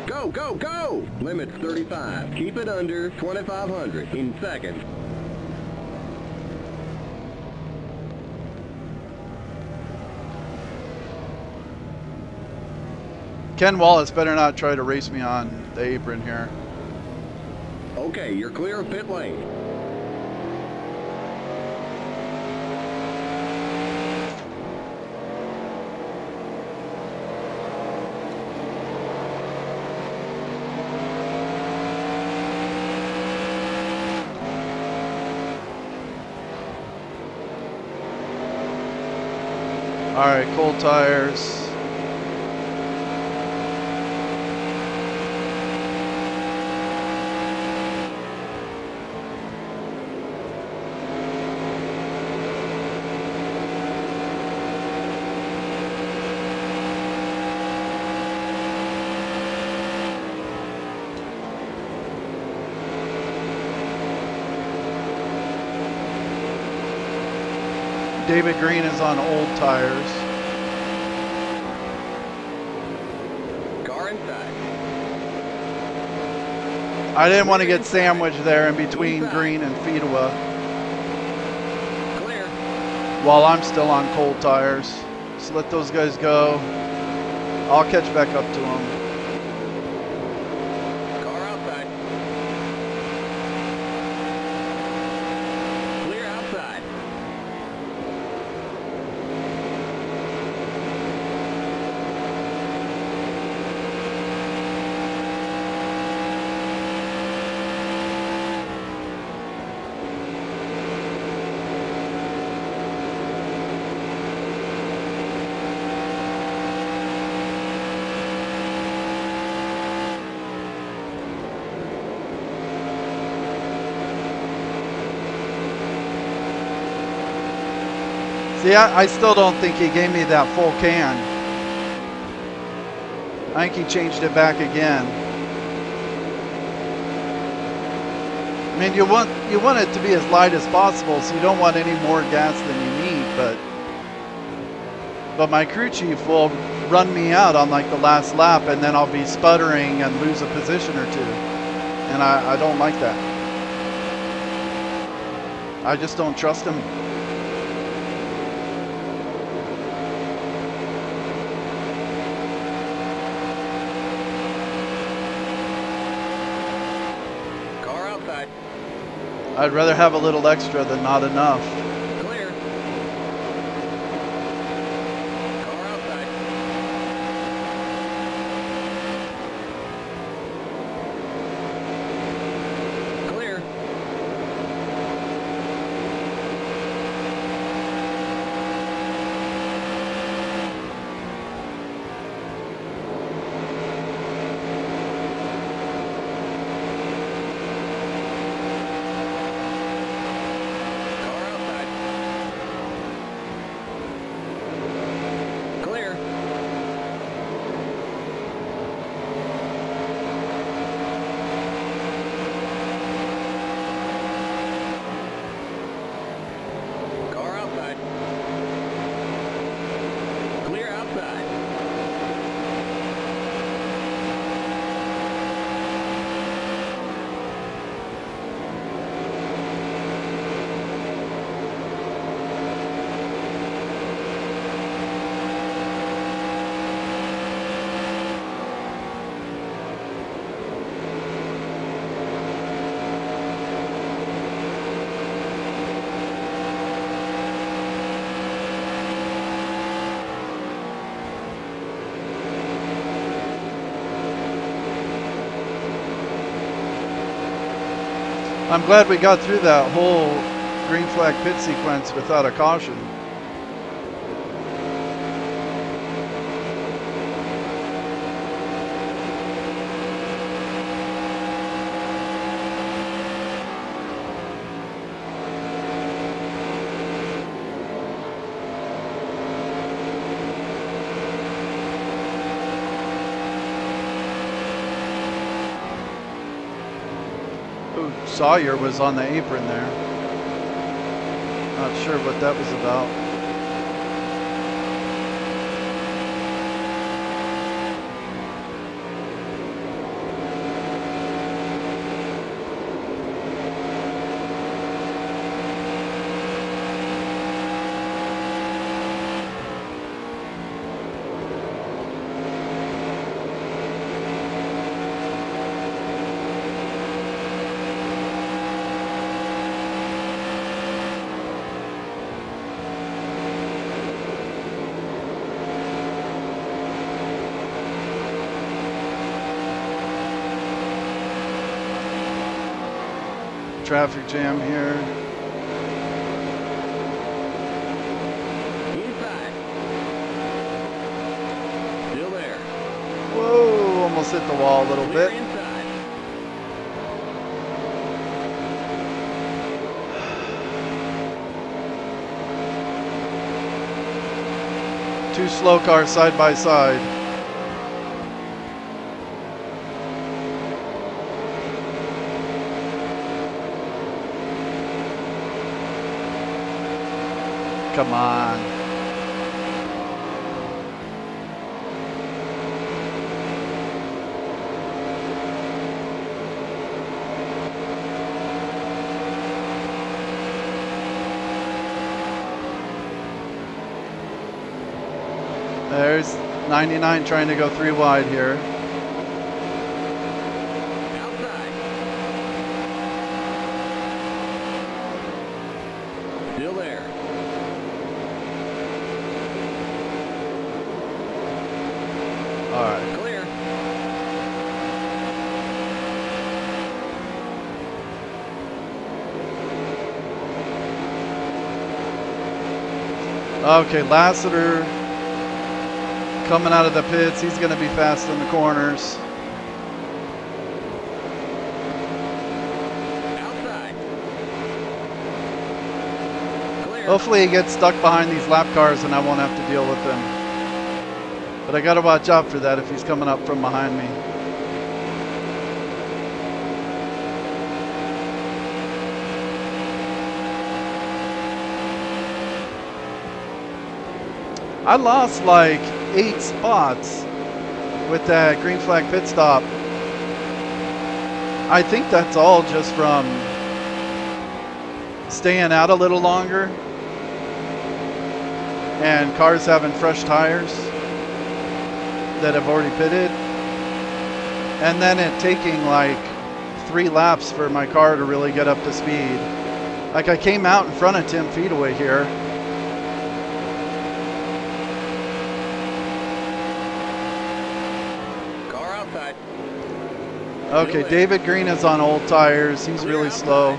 Go, go, go! Limit's 35. Keep it under 2,500 in seconds. Ken Wallace better not try to race me on the apron here. Okay, you're clear of pit lane. Alright, cold tires. David Green is on old tires. Car inside. I didn't want to get sandwiched there in between Green and Fedewa Clear. while I'm still on cold tires. So let those guys go. I'll catch back up to them. Car outside. Clear outside. See, I still don't think he gave me that full can. I think he changed it back again. I mean, you want it to be as light as possible, so you don't want any more gas than you need. But my crew chief will run me out on like the last lap, and then I'll be sputtering and lose a position or two, and I don't like that. I just don't trust him. I'd rather have a little extra than not enough. Clear. Car outside. Clear. I'm glad we got through that whole green flag pit sequence without a caution. Sawyer was on the apron there. Not sure what that was about. Traffic jam here. Inside. Still there. Whoa, almost hit the wall a little Clear bit. inside. Two slow cars side by side. come on. There's 99 trying to go 3 wide here. Outside. Still there. All right. Clear. Okay, Lassiter coming out of the pits. He's going to be fast in the corners. Outside. Clear. Hopefully he gets stuck behind these lap cars and I won't have to deal with him. But I got to watch out for that if he's coming up from behind me. I lost like 8 spots with that green flag pit stop. I think that's all just from staying out a little longer and cars having fresh tires that have already pitted, and then it taking like 3 laps for my car to really get up to speed. Like I came out in front of Tim Feedaway here. Car outside. Okay, David Green is on old tires. He's really slow.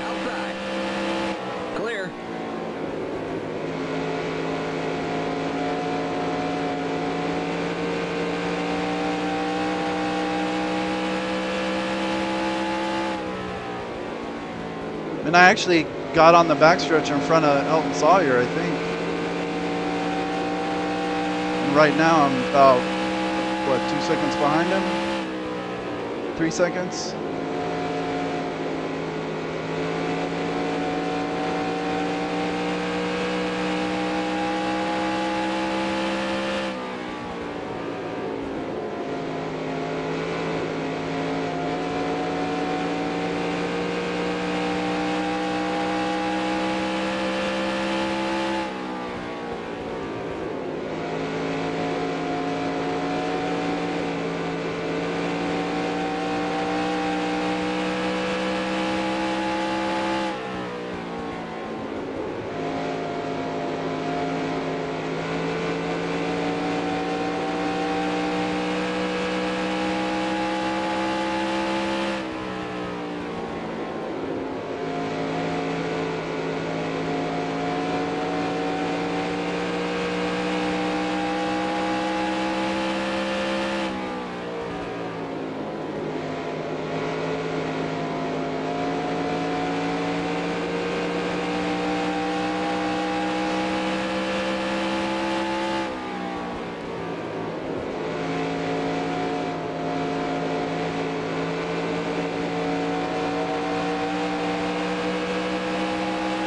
Outside. Clear. And I actually got on the backstretch in front of Elton Sawyer, I think. And right now I'm about, what, 2 seconds behind him? 3 seconds?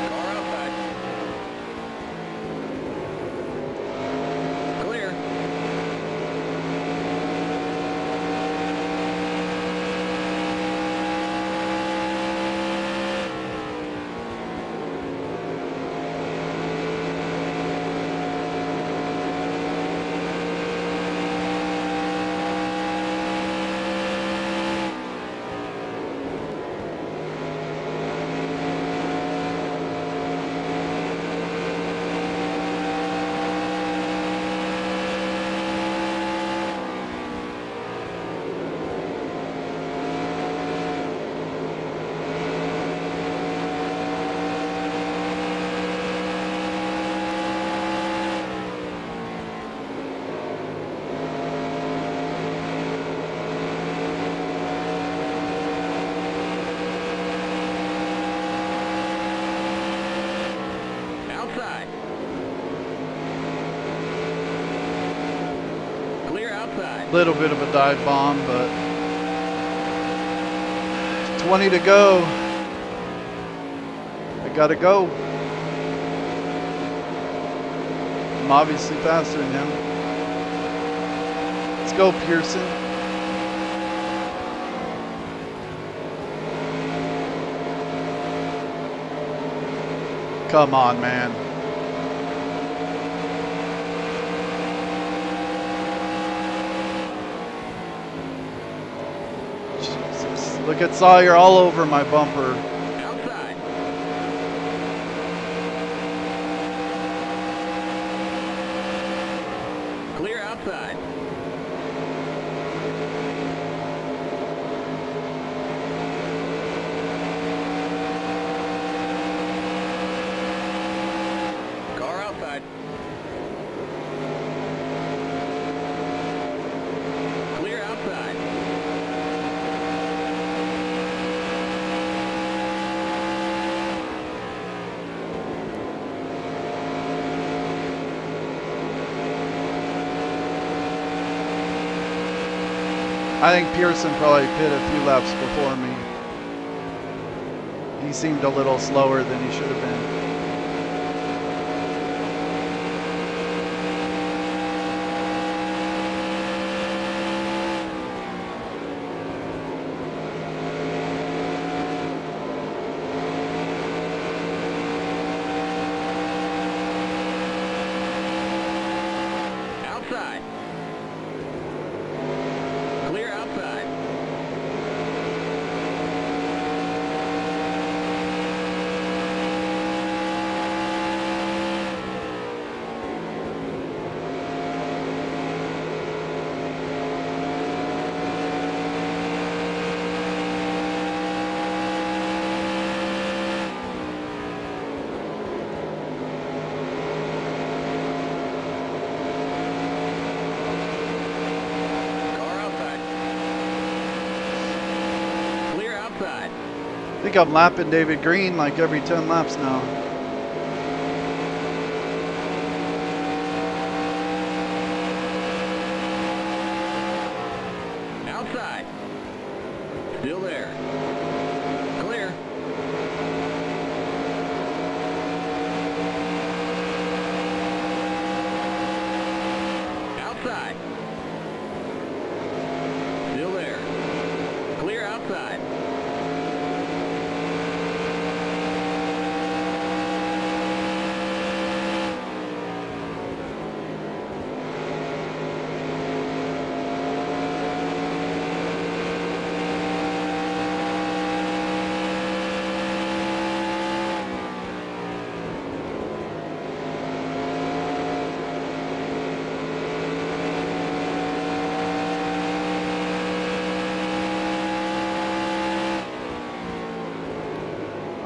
Car outside. Clear. Outside. Clear outside. Little bit of a dive bomb, but 20 to go. I gotta go. I'm obviously faster than him. Let's go, Pearson. Come on, man. Jesus. Look at Sawyer all over my bumper. Outside. Clear outside. Car outside. Clear outside. I think Pearson probably pit a few laps before me. He seemed a little slower than he should have been. Outside. Clear outside. Car outside. Clear outside. I think I'm lapping David Green like every 10 laps now. Outside. Still there. Clear. Outside. Still there. Clear outside.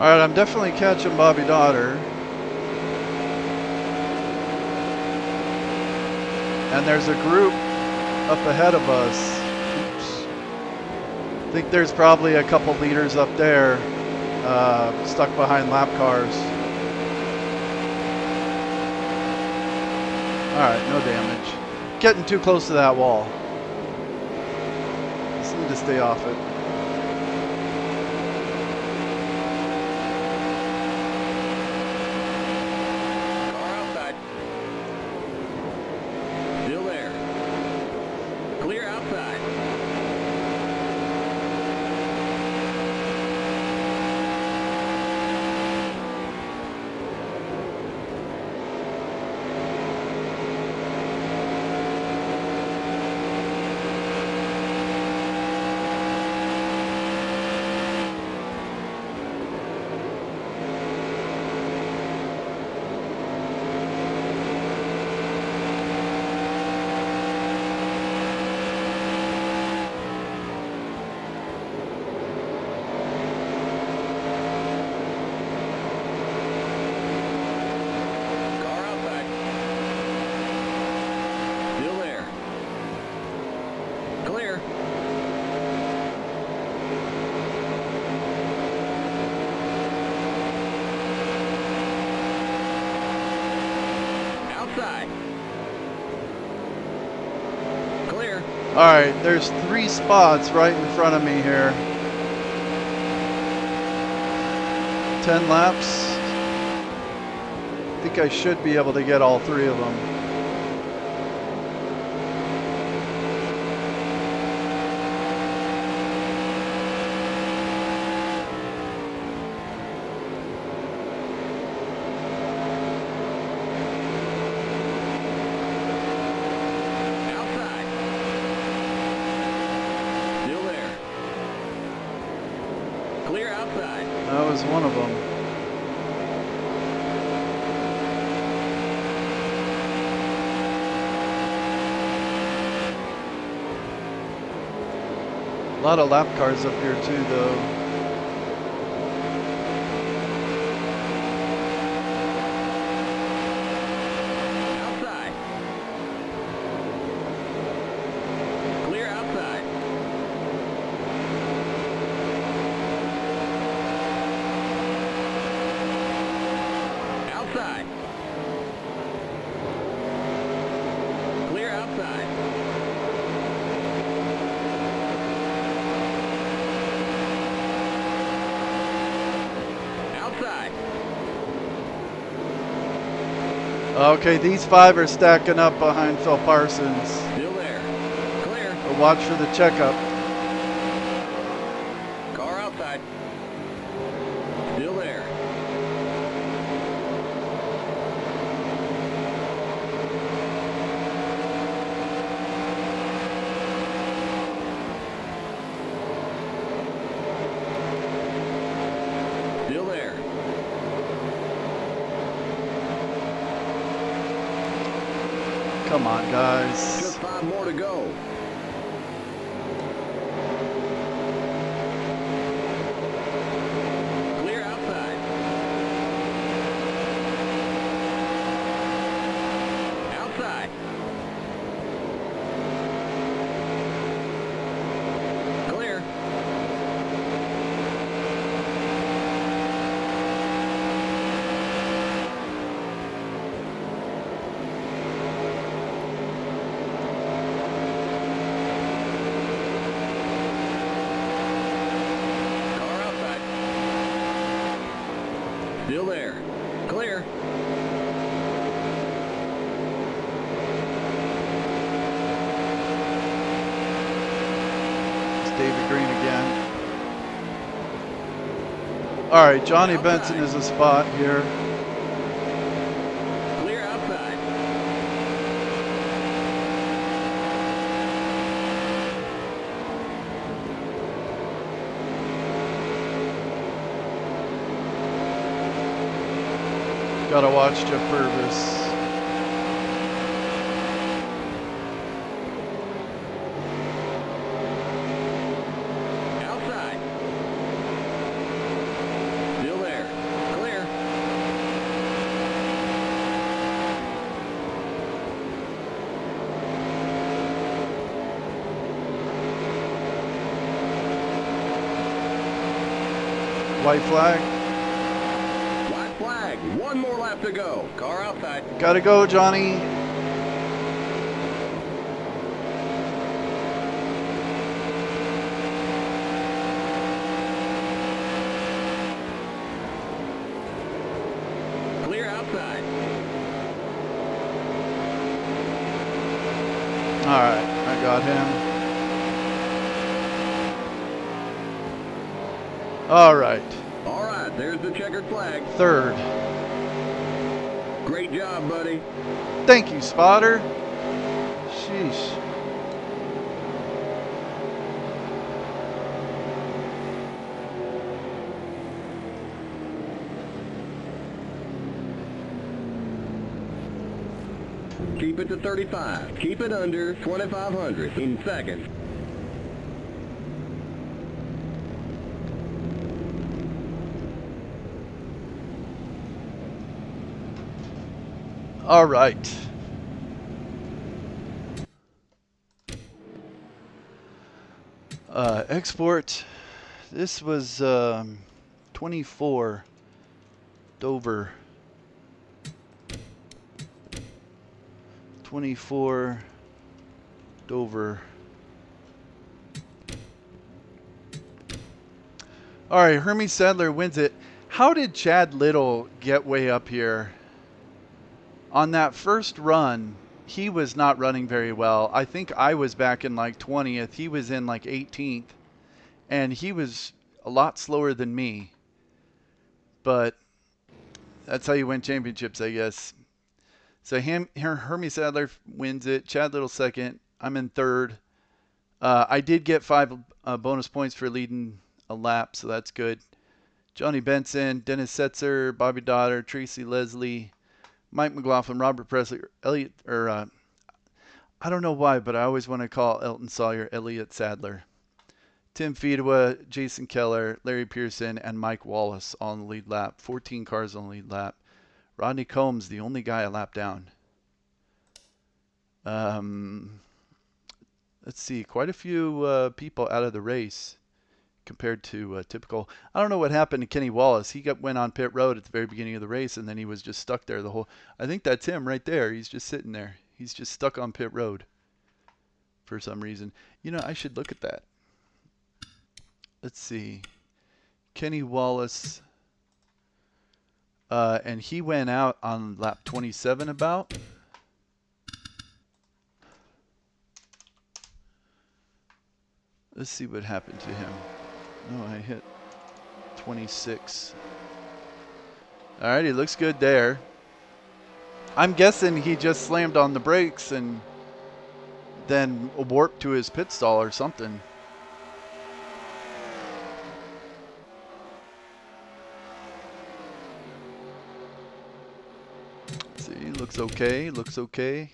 All right, I'm definitely catching Bobby Daughter. And there's a group up ahead of us. Oops. I think there's probably a couple leaders up there stuck behind lap cars. All right, no damage. Getting too close to that wall. Just need to stay off it. Car outside. Still there. Clear outside. Car outside. Still there. Clear. Outside. Clear. All right, there's 3 spots right in front of me here. 10 laps. I think I should be able to get all 3 of them. That was one of them. A lot of lap cars up here too, though. Outside. Clear outside. Outside. Clear outside. Outside. Okay, these 5 are stacking up behind Phil Parsons. Still there. Clear. But watch for the checkup. Car outside. Still there. Still there. Come on, guys. Just 5 more to go. Clear outside. Outside. Clear. Car outside. Still there. Clear. It's David Green again. All right, Johnny Benson is a spot here. Clear outside. Gotta watch Jeff Purvis. Outside. Still there. Clear. White flag. White flag. 1 more lap to go. Car outside. Gotta go, Johnny. Clear outside. All right, I got him. All right, All right, there's the checkered flag. 3rd. Great job, buddy. Thank you, spotter. Sheesh. Keep it to 35. Keep it under 2,500 in seconds. All right. Export. This was 24 Dover. 24 Dover. All right, Hermie Sadler wins it. How How did Chad Little get way up here? On that first run, he was not running very well. I think I was back in like 20th. He was in like 18th. And he was a lot slower than me. But that's how you win championships, I guess. So Hermie Sadler wins it. Chad Little second. I'm in third. I did get 5 bonus points for leading a lap, so that's good. Johnny Benson, Dennis Setzer, Bobby Dotter, Tracy Leslie, Mike McLaughlin, Robert Presley, Elliot, I don't know why, but I always want to call Elton Sawyer Elliot Sadler. Tim Fedewa, Jason Keller, Larry Pearson, and Mike Wallace on the lead lap. 14 cars on the lead lap. Rodney Combs, the only guy a lap down. Let's see, quite a few people out of the race compared to typical. I don't know what happened to Kenny Wallace. He went on pit road at the very beginning of the race, and then he was just stuck there the whole. I think that's him right there. He's just sitting there. He's just stuck on pit road for some reason. You know, I should look at that. Let's see. Kenny Wallace. And he went out on lap 27 about. Let's see what happened to him. No, I hit 26. All right, he looks good there. I'm guessing he just slammed on the brakes and then warped to his pit stall or something. See, looks okay, looks okay.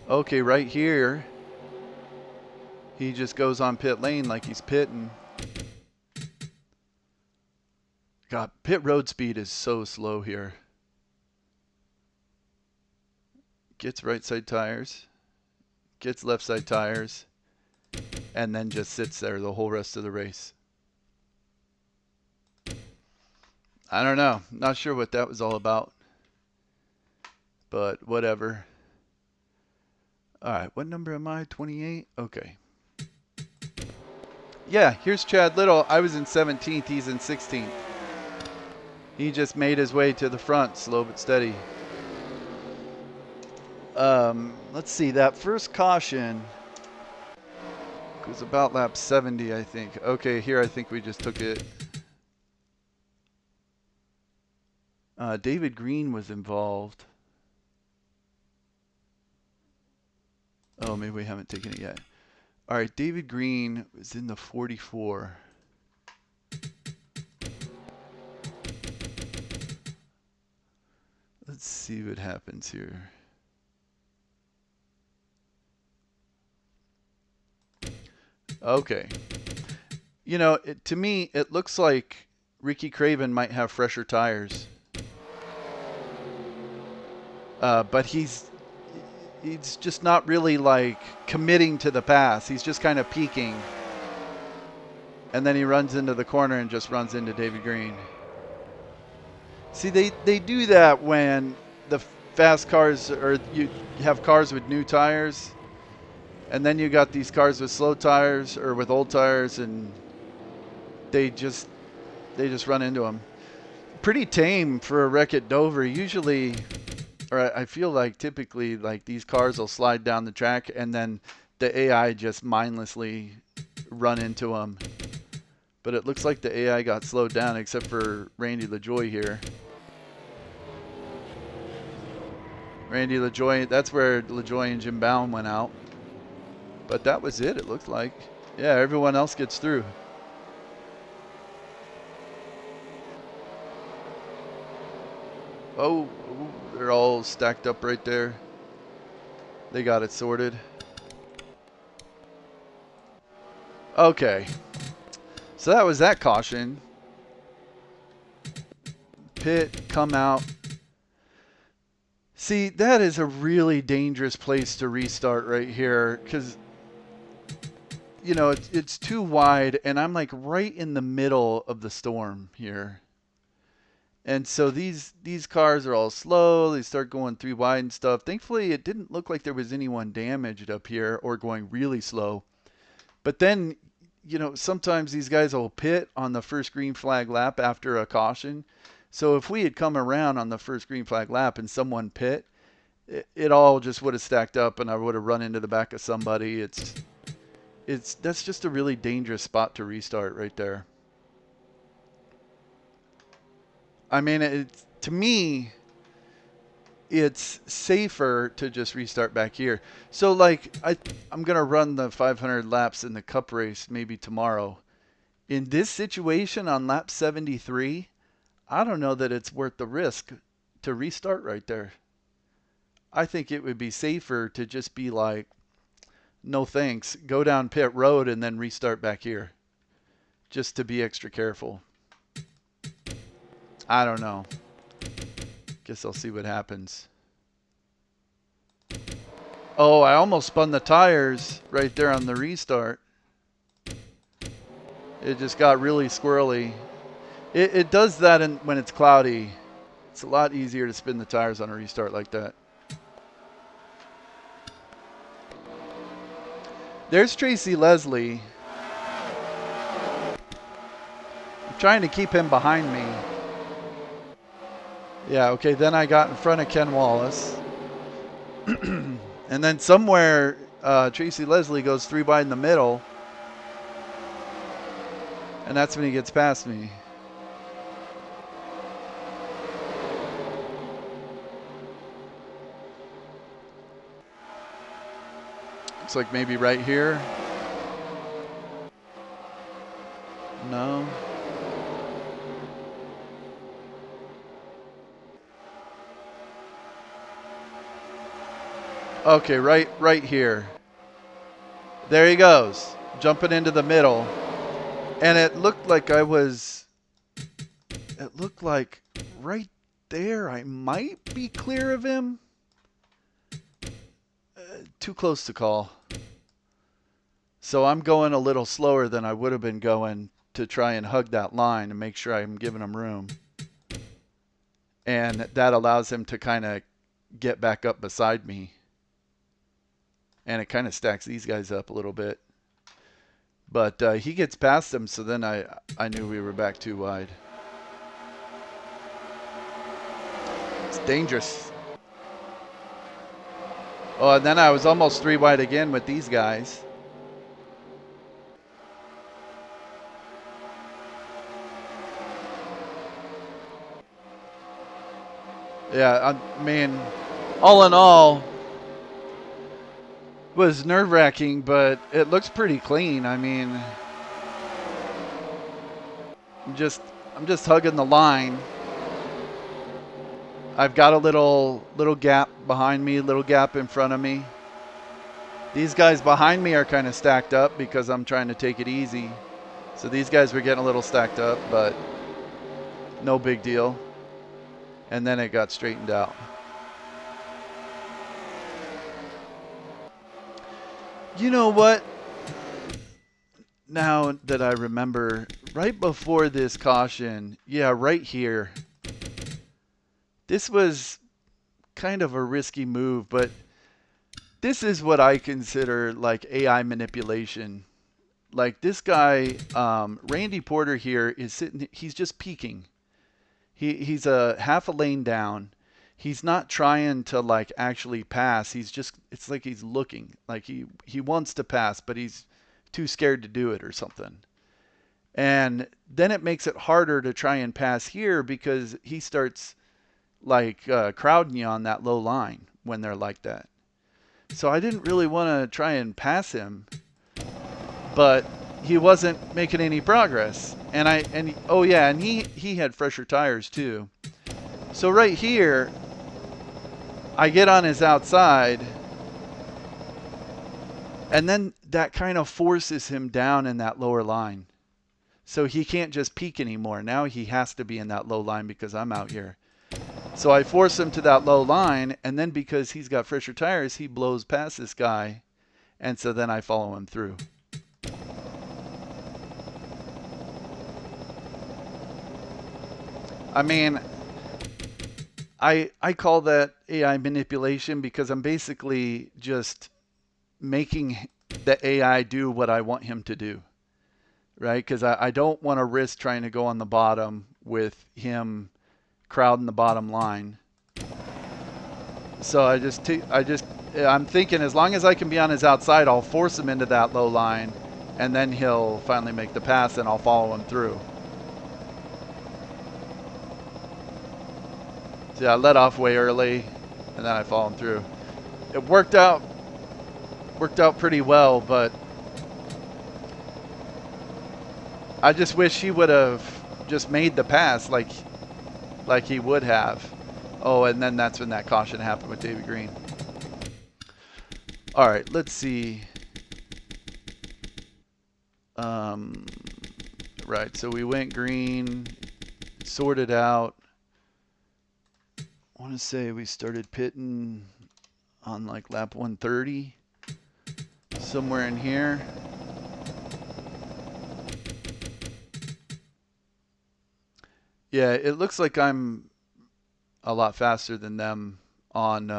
Okay, right here, he just goes on pit lane like he's pitting. God, pit road speed is so slow here. Gets right side tires, gets left side tires, and then just sits there the whole rest of the race. I don't know. Not sure what that was all about. But whatever. Alright, what number am I? 28? Okay. Yeah, here's Chad Little. I was in 17th. He's in 16th. He just made his way to the front, slow but steady. Let's see. That first caution was about lap 70, I think. Okay, here I think we just took it. David Green was involved. Oh, maybe we haven't taken it yet. All right, David Green was in the 44. Let's see what happens here. Okay. You know, to me, it looks like Ricky Craven might have fresher tires. But he's just not really like committing to the pass. He's just kind of peeking. And then he runs into the corner and just runs into David Green. See, they do that when the fast cars, or you have cars with new tires, and then you got these cars with slow tires or with old tires, and they just run into them. Pretty tame for a wreck at Dover. Usually, or I feel like typically, like these cars will slide down the track and then the AI just mindlessly run into them. But it looks like the AI got slowed down, except for Randy LaJoie here. Randy LaJoie, that's where LaJoie and Jim Bowen went out. But that was it looks like. Yeah, everyone else gets through. Oh, they're all stacked up right there. They got it sorted. Okay. So that was that caution. Pit, come out. See, that is a really dangerous place to restart right here, because, you know, it's too wide, and I'm like right in the middle of the storm here. And so these cars are all slow. They start going 3 wide and stuff. Thankfully, it didn't look like there was anyone damaged up here or going really slow. But then sometimes these guys will pit on the first green flag lap after a caution. So if we had come around on the first green flag lap and someone pit, it all just would have stacked up and I would have run into the back of somebody. That's just a really dangerous spot to restart right there. I mean, to me, it's safer to just restart back here. So like I'm gonna run the 500 laps in the cup race maybe tomorrow. In this situation on lap 73, I don't know that it's worth the risk to restart right there. I think it would be safer to just be like, no thanks, go down pit road and then restart back here, just to be extra careful. I don't know. Guess I'll see what happens. Oh, I almost spun the tires right there on the restart. It just got really squirrely. It does that when it's cloudy. It's a lot easier to spin the tires on a restart like that. There's Tracy Leslie. I'm trying to keep him behind me. Yeah, okay, then I got in front of Ken Wallace. And then somewhere, Tracy Leslie goes 3 wide in the middle. And that's when he gets past me. Looks like maybe right here. No. Okay, right here. There he goes, jumping into the middle. And it looked like right there I might be clear of him. Too close to call. So I'm going a little slower than I would have been going to try and hug that line and make sure I'm giving him room. And that allows him to kind of get back up beside me. And it kind of stacks these guys up a little bit. But he gets past them, so then I knew we were back too wide. It's dangerous. Oh, and then I was almost 3 wide again with these guys. Yeah, I mean, all in all, it was nerve-wracking, but it looks pretty clean. I mean, I'm just hugging the line. I've got a little gap behind me, little gap in front of me. These guys behind me are kind of stacked up because I'm trying to take it easy. So these guys were getting a little stacked up, but no big deal. And then it got straightened out. You know what? Now that I remember, right before this caution, yeah, right here, this was kind of a risky move, but this is what I consider like AI manipulation. Like this guy, Randy Porter here is sitting, he's just peeking. He's a half a lane down. He's not trying to like actually pass. He's just, it's like he's looking like he wants to pass, but he's too scared to do it or something. And then it makes it harder to try and pass here because he starts like crowding you on that low line when they're like that. So I didn't really want to try and pass him, but he wasn't making any progress. And oh yeah, and he had fresher tires too. So right here, I get on his outside, and then that kind of forces him down in that lower line. So he can't just peak anymore. Now he has to be in that low line because I'm out here. So I force him to that low line, and then because he's got fresher tires, he blows past this guy, and so then I follow him through. I mean, I call that AI manipulation because I'm basically just making the AI do what I want him to do. right? Because I don't want to risk trying to go on the bottom with him crowding the bottom line. So I'm thinking as long as I can be on his outside, I'll force him into that low line, and then he'll finally make the pass, and I'll follow him through. So yeah, I let off way early, and then I follow him through. It worked out pretty well, but I just wish he would have just made the pass like he would have. Oh, and then that's when that caution happened with David Green. All right, let's see. Right, so we went green, sorted out. I want to say we started pitting on like lap 130, somewhere in here. Yeah, it looks like I'm a lot faster than them on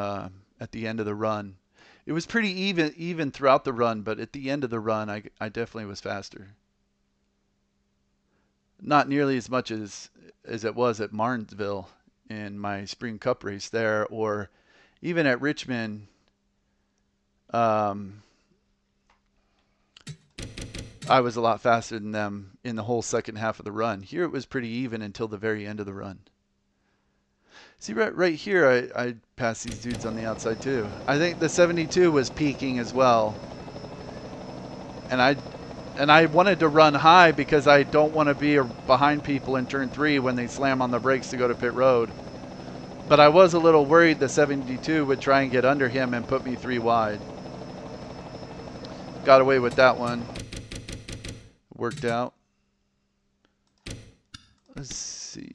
at the end of the run. It was pretty even throughout the run, but at the end of the run, I definitely was faster. Not nearly as much as it was at Martinsville in my Spring Cup race there, or even at Richmond. I was a lot faster than them in the whole second half of the run. Here it was pretty even until the very end of the run. See, right here, I passed these dudes on the outside too. I think the 72 was peaking as well. And I wanted to run high because I don't want to be behind people in turn 3 when they slam on the brakes to go to pit road. But I was a little worried the 72 would try and get under him and put me 3 wide. Got away with that one. Worked out. Let's see.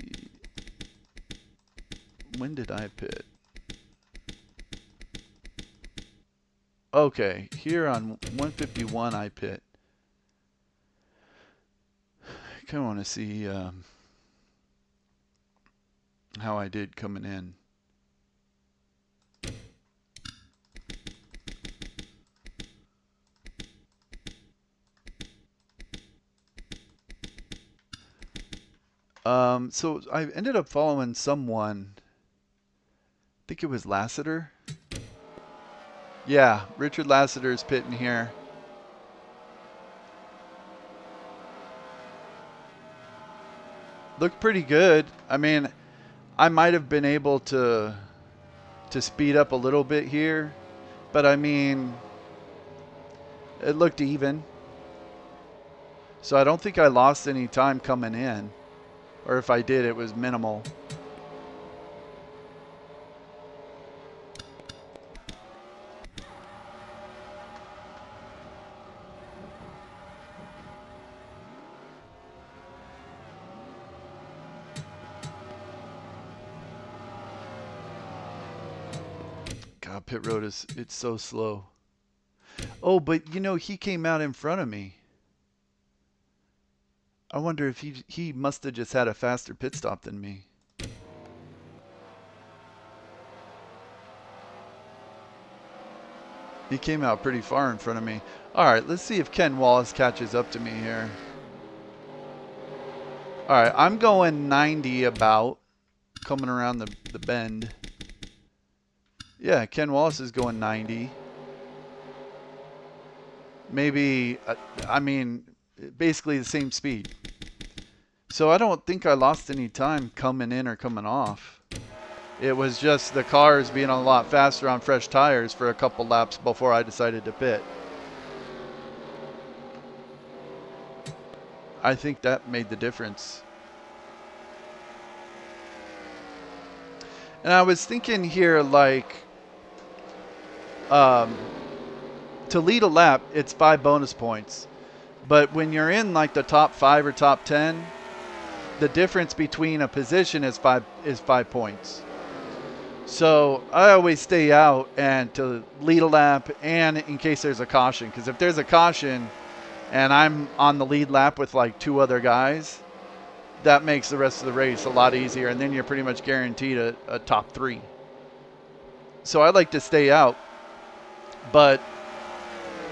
When did I pit? Okay, here on 151 I pit. I kind of want to see how I did coming in. So I ended up following someone. I think it was Lassiter. Yeah, Richard Lassiter's pitting here. Looked pretty good. I mean, I might have been able to speed up a little bit here, but I mean, it looked even. So I don't think I lost any time coming in, or if I did, it was minimal. God, pit road it's so slow. Oh, but you know, he came out in front of me. I wonder if he must have just had a faster pit stop than me. He came out pretty far in front of me. All right, let's see if Ken Wallace catches up to me here. All right, I'm going 90 about, coming around the bend. Yeah, Ken Wallace is going 90. Maybe, I mean, basically the same speed. So I don't think I lost any time coming in or coming off. It was just the cars being a lot faster on fresh tires for a couple laps before I decided to pit. I think that made the difference. And I was thinking here, like, to lead a lap, it's 5 bonus points. But when you're in like the top 5 or top 10, the difference between a position is 5 points. So I always stay out and to lead a lap, and in case there's a caution, because if there's a caution and I'm on the lead lap with like 2 other guys, that makes the rest of the race a lot easier, and then you're pretty much guaranteed a top 3. So I like to stay out. But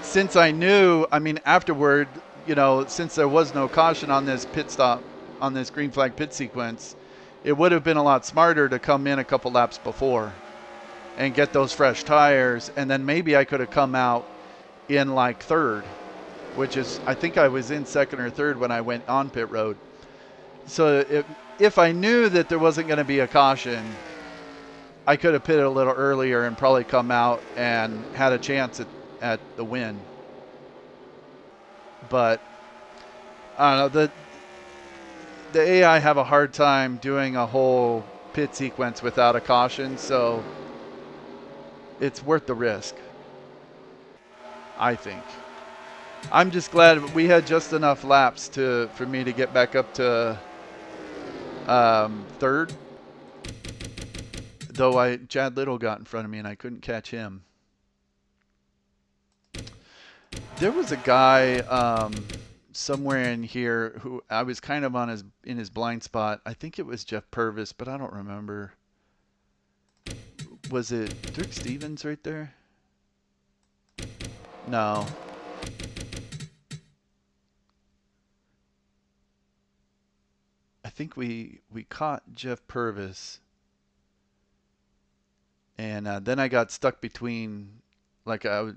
since I knew, I mean, afterward, you know, since there was no caution on this pit stop, on this green flag pit sequence, it would have been a lot smarter to come in a couple laps before and get those fresh tires, and then maybe I could have come out in like third, which is, I think I was in second or third when I went on pit road. So if I knew that there wasn't going to be a caution, I could have pitted a little earlier and probably come out and had a chance at the win. But I don't know, the AI have a hard time doing a whole pit sequence without a caution, so it's worth the risk, I think. I'm just glad we had just enough laps for me to get back up to third. Though Chad Little got in front of me and I couldn't catch him. There was a guy somewhere in here who I was kind of in his blind spot. I think it was Jeff Purvis, but I don't remember. Was it Dirk Stevens right there? No. I think we caught Jeff Purvis. And then I got stuck between, like I was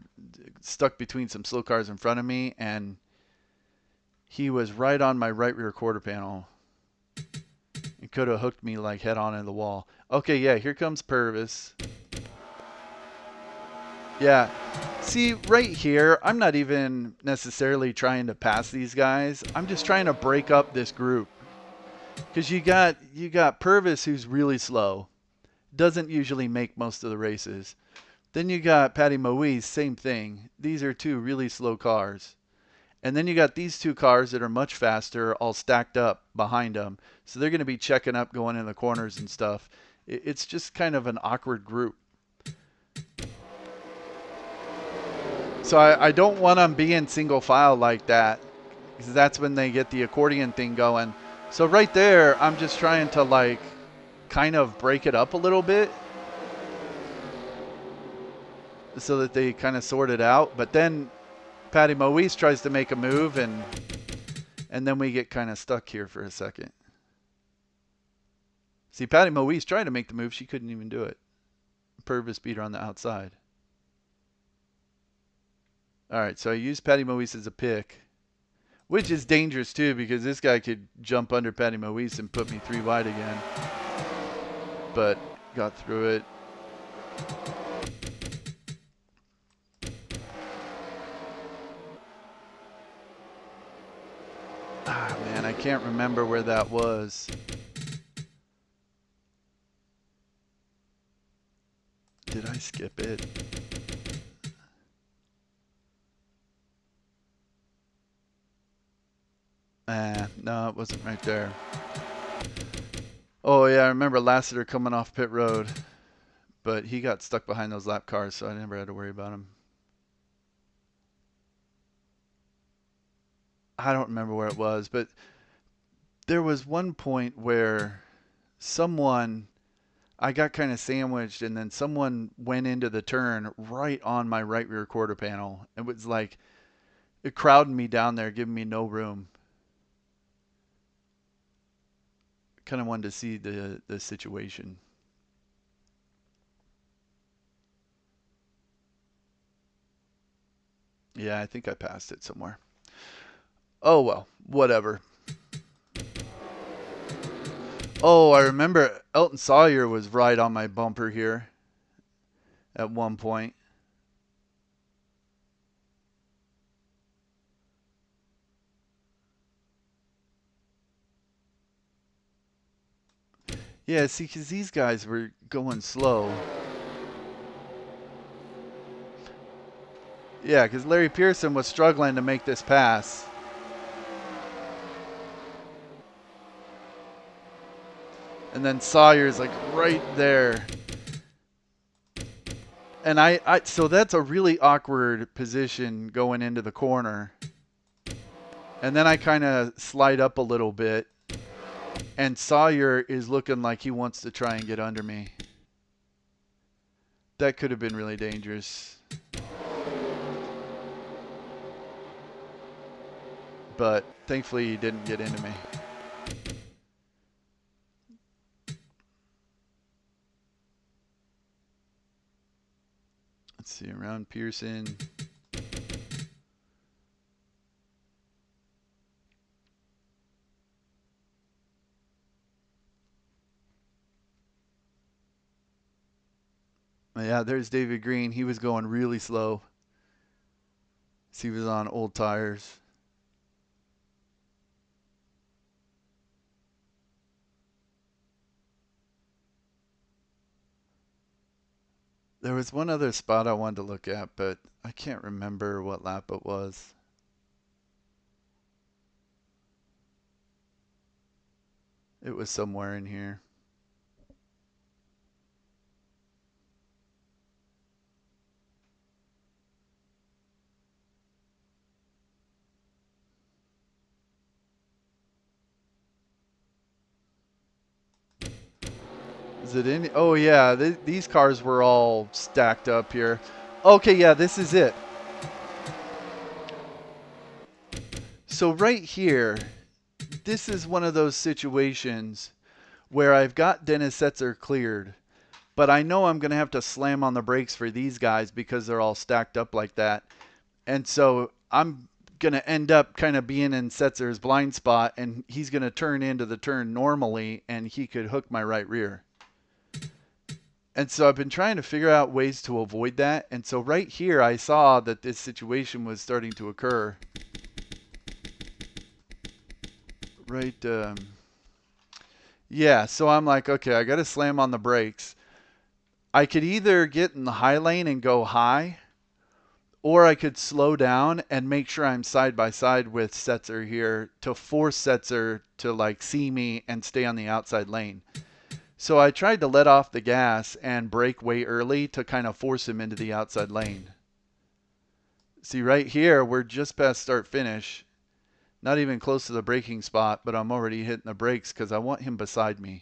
stuck between some slow cars in front of me, and he was right on my right rear quarter panel. It could have hooked me like head on into the wall. Okay, yeah, here comes Purvis. Yeah. See, right here, I'm not even necessarily trying to pass these guys. I'm just trying to break up this group. Because you got Purvis, who's really slow. Doesn't usually make most of the races. Then you got Patty Moise, same thing. These are two really slow cars. And then you got these two cars that are much faster, all stacked up behind them. So they're going to be checking up, going in the corners and stuff. It's just kind of an awkward group. So I don't want them being single file like that, because that's when they get the accordion thing going. So right there, I'm just trying to like kind of break it up a little bit so that they kind of sort it out. But then Patty Moise tries to make a move, and then we get kind of stuck here for a second. See, Patty Moise tried to make the move. She couldn't even do it. Purvis beat her on the outside. All right, so I used Patty Moise as a pick, which is dangerous too, because this guy could jump under Patty Moise and put me 3 wide again. But got through it. Ah, man, I can't remember where that was. Did I skip it? No, it wasn't right there. Oh, yeah, I remember Lassiter coming off pit road. But he got stuck behind those lap cars, so I never had to worry about him. I don't remember where it was, but there was one point where I got kind of sandwiched, and then someone went into the turn right on my right rear quarter panel. It was like, it crowded me down there, giving me no room. Kind of wanted to see the situation. Yeah, I think I passed it somewhere. Oh, well, whatever. Oh, I remember Elton Sawyer was right on my bumper here at one point. Yeah, see, because these guys were going slow. Yeah, because Larry Pearson was struggling to make this pass. And then Sawyer's like right there. And so that's a really awkward position going into the corner. And then I kind of slide up a little bit. And Sawyer is looking like he wants to try and get under me. That could have been really dangerous. but thankfully he didn't get into me. Let's see, around Pearson. Yeah, there's David Green. He was going really slow. So he was on old tires. There was one other spot I wanted to look at, but I can't remember what lap it was. It was somewhere in here. Is it in? Oh yeah, these cars were all stacked up here. Okay, yeah, this is it. So right here, this is one of those situations where I've got Dennis Setzer cleared, but I know I'm going to have to slam on the brakes for these guys because they're all stacked up like that. And so I'm going to end up kind of being in Setzer's blind spot, and he's going to turn into the turn normally, and he could hook my right rear. And so I've been trying to figure out ways to avoid that. And so right here, I saw that this situation was starting to occur. Right. Yeah, so I'm like, okay, I got to slam on the brakes. I could either get in the high lane and go high, or I could slow down and make sure I'm side by side with Setzer here to force Setzer to like see me and stay on the outside lane. So I tried to let off the gas and brake way early to kind of force him into the outside lane. See, right here, we're just past start finish. Not even close to the braking spot, but I'm already hitting the brakes because I want him beside me.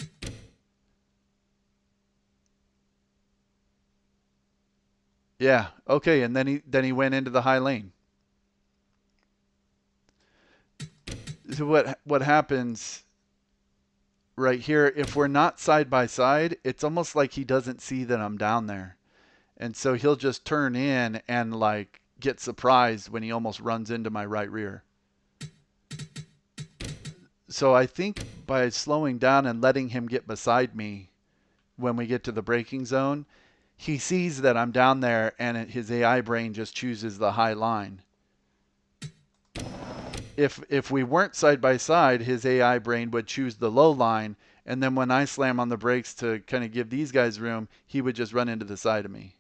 Yeah, okay, and then he went into the high lane. So what happens right here, if we're not side by side, it's almost like he doesn't see that I'm down there. And so he'll just turn in and like get surprised when he almost runs into my right rear. So I think by slowing down and letting him get beside me when we get to the braking zone, he sees that I'm down there and his AI brain just chooses the high line. If we weren't side by side, his AI brain would choose the low line, and then when I slam on the brakes to kind of give these guys room, he would just run into the side of me.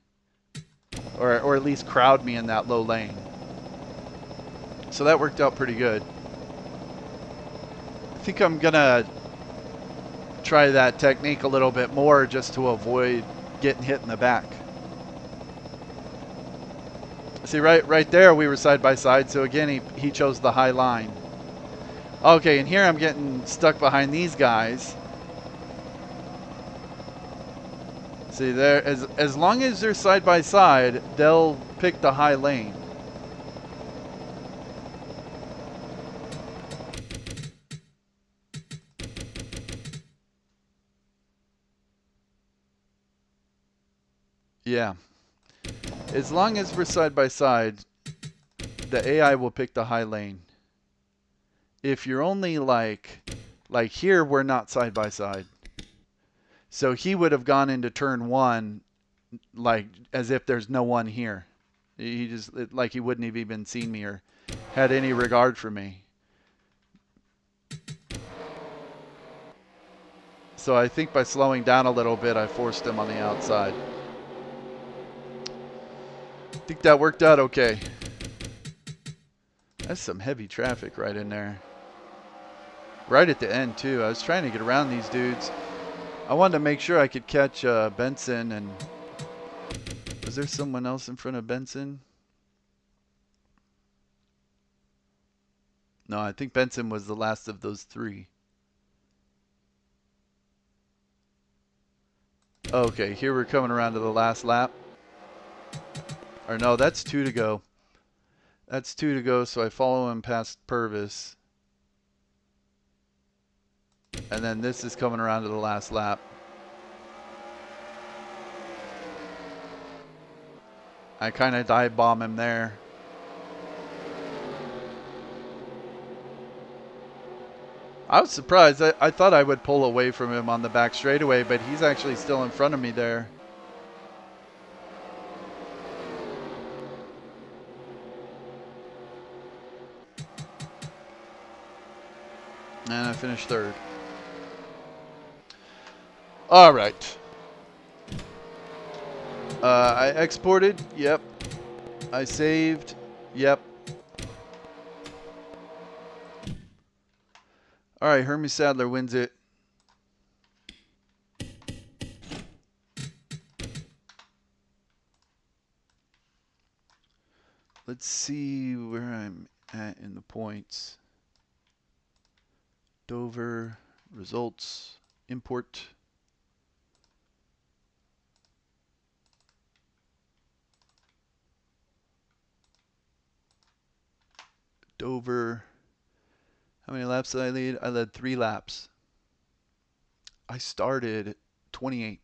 Or at least crowd me in that low lane. So that worked out pretty good. I think I'm gonna try that technique a little bit more just to avoid getting hit in the back. See, right there we were side by side, so again he chose the high line. Okay, and here I'm getting stuck behind these guys. See there, as long as they're side by side, they'll pick the high lane. Yeah. As long as we're side by side, the AI will pick the high lane. If you're only like here, we're not side by side. So he would have gone into turn one like as if there's no one here. He just like he wouldn't have even seen me or had any regard for me. So I think by slowing down a little bit, I forced him on the outside. I think that worked out okay. That's some heavy traffic right in there. Right at the end, too. I was trying to get around these dudes. I wanted to make sure I could catch Benson. And was there someone else in front of Benson? No, I think Benson was the last of those three. Okay, here we're coming around to the last lap. Or no, that's two to go. That's 2 to go, so I follow him past Purvis. And then this is coming around to the last lap. I kind of dive bomb him there. I was surprised. I thought I would pull away from him on the back straightaway, but he's actually still in front of me there. And I finished 3rd. All right. I exported. Yep. I saved. Yep. All right. Hermie Sadler wins it. Let's see where I'm at in the points. Dover, results, import. Dover. How many laps did I lead? I led 3 laps. I started 28th.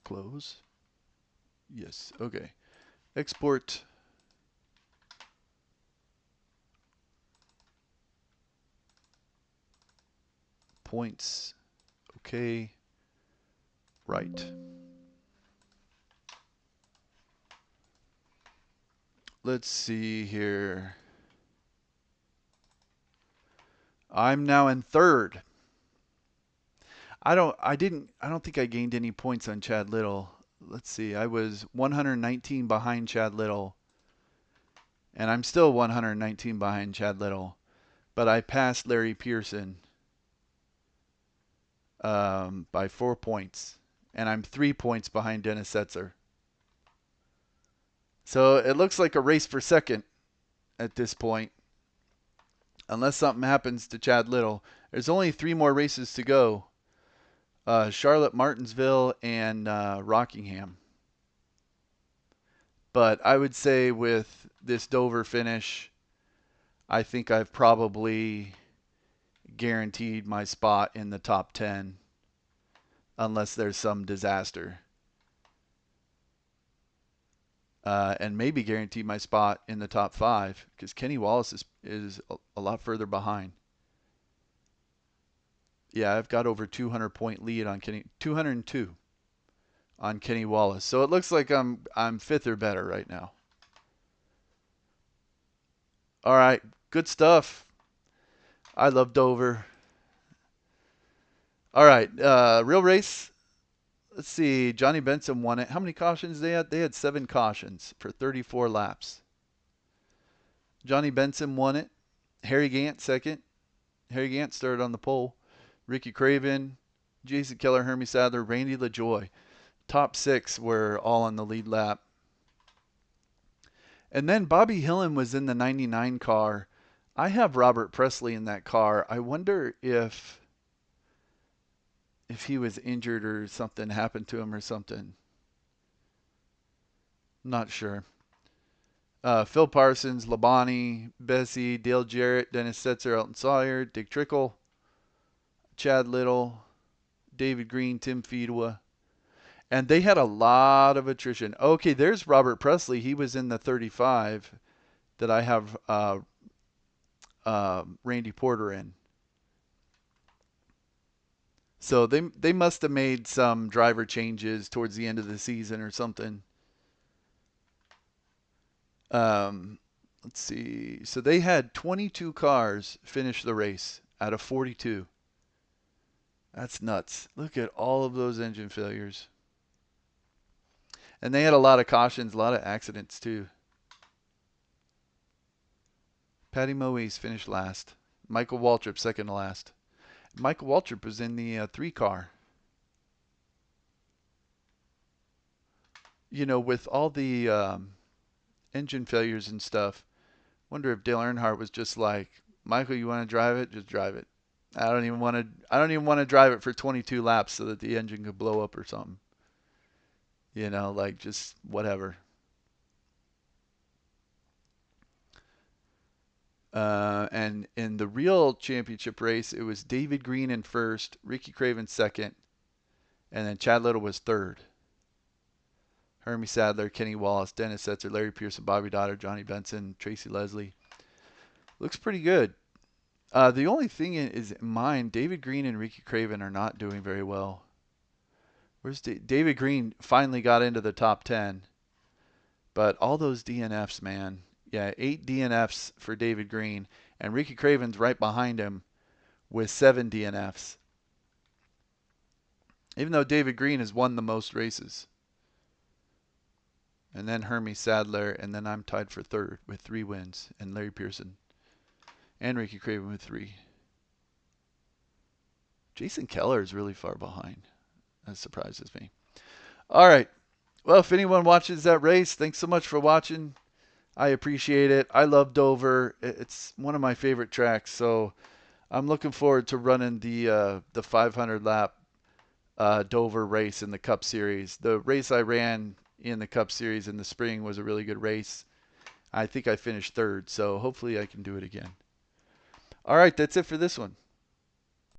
Close. Yes. Okay. Export. Points. Okay. Right. Let's see here. I'm now in 3rd. I don't think I gained any points on Chad Little. Let's see. I was 119 behind Chad Little. And I'm still 119 behind Chad Little. But I passed Larry Pearson by 4 points. And I'm 3 points behind Dennis Setzer. So it looks like a race for second at this point. Unless something happens to Chad Little. There's only 3 more races to go. Charlotte, Martinsville, and Rockingham. But I would say with this Dover finish, I think I've probably guaranteed my spot in the top 10. Unless there's some disaster. And maybe guarantee my spot in the top 5. Because Kenny Wallace is a lot further behind. Yeah, I've got over 200 point lead on Kenny. 202 on Kenny Wallace. So it looks like I'm 5th or better right now. All right, good stuff. I love Dover. All right, real race. Let's see. Johnny Benson won it. How many cautions they had? They had 7 cautions for 34 laps. Johnny Benson won it. Harry Gant second. Harry Gant started on the pole. Ricky Craven, Jason Keller, Hermie Sadler, Randy LaJoy. Top 6 were all on the lead lap. And then Bobby Hillen was in the 99 car. I have Robert Presley in that car. I wonder if he was injured or something happened to him or something. Not sure. Phil Parsons, Labonte, Bessie, Dale Jarrett, Dennis Setzer, Elton Sawyer, Dick Trickle, Chad Little, David Green, Tim Fedewa. And they had a lot of attrition. Okay, there's Robert Presley. He was in the 35 that I have Randy Porter in. So they must have made some driver changes towards the end of the season or something. Let's see. So they had 22 cars finish the race out of 42. That's nuts. Look at all of those engine failures. And they had a lot of cautions, a lot of accidents too. Patty Moise finished last. Michael Waltrip second to last. Michael Waltrip was in the 3 car. You know, with all the engine failures and stuff, wonder if Dale Earnhardt was just like, Michael, you want to drive it? Just drive it. I don't even want to drive it for 22 laps so that the engine could blow up or something. You know, like just whatever. And in the real championship race, it was David Green in first, Ricky Craven second, and then Chad Little was third. Hermie Sadler, Kenny Wallace, Dennis Setzer, Larry Pearson, Bobby Dotter, Johnny Benson, Tracy Leslie. Looks pretty good. The only thing is in mine, David Green and Ricky Craven are not doing very well. Where's David Green finally got into the top 10, but all those DNFs, man. Yeah, 8 DNFs for David Green, and Ricky Craven's right behind him with 7 DNFs. Even though David Green has won the most races. And then Hermie Sadler, and then I'm tied for third with 3 wins, and Larry Pearson and Ricky Craven with 3. Jason Keller is really far behind. That surprises me. All right. Well, if anyone watches that race, thanks so much for watching. I appreciate it. I love Dover. It's one of my favorite tracks, so I'm looking forward to running the 500 lap Dover race in the Cup Series. The race I ran in the Cup Series in the spring was a really good race. I think I finished third, so hopefully I can do it again. All right, that's it for this one.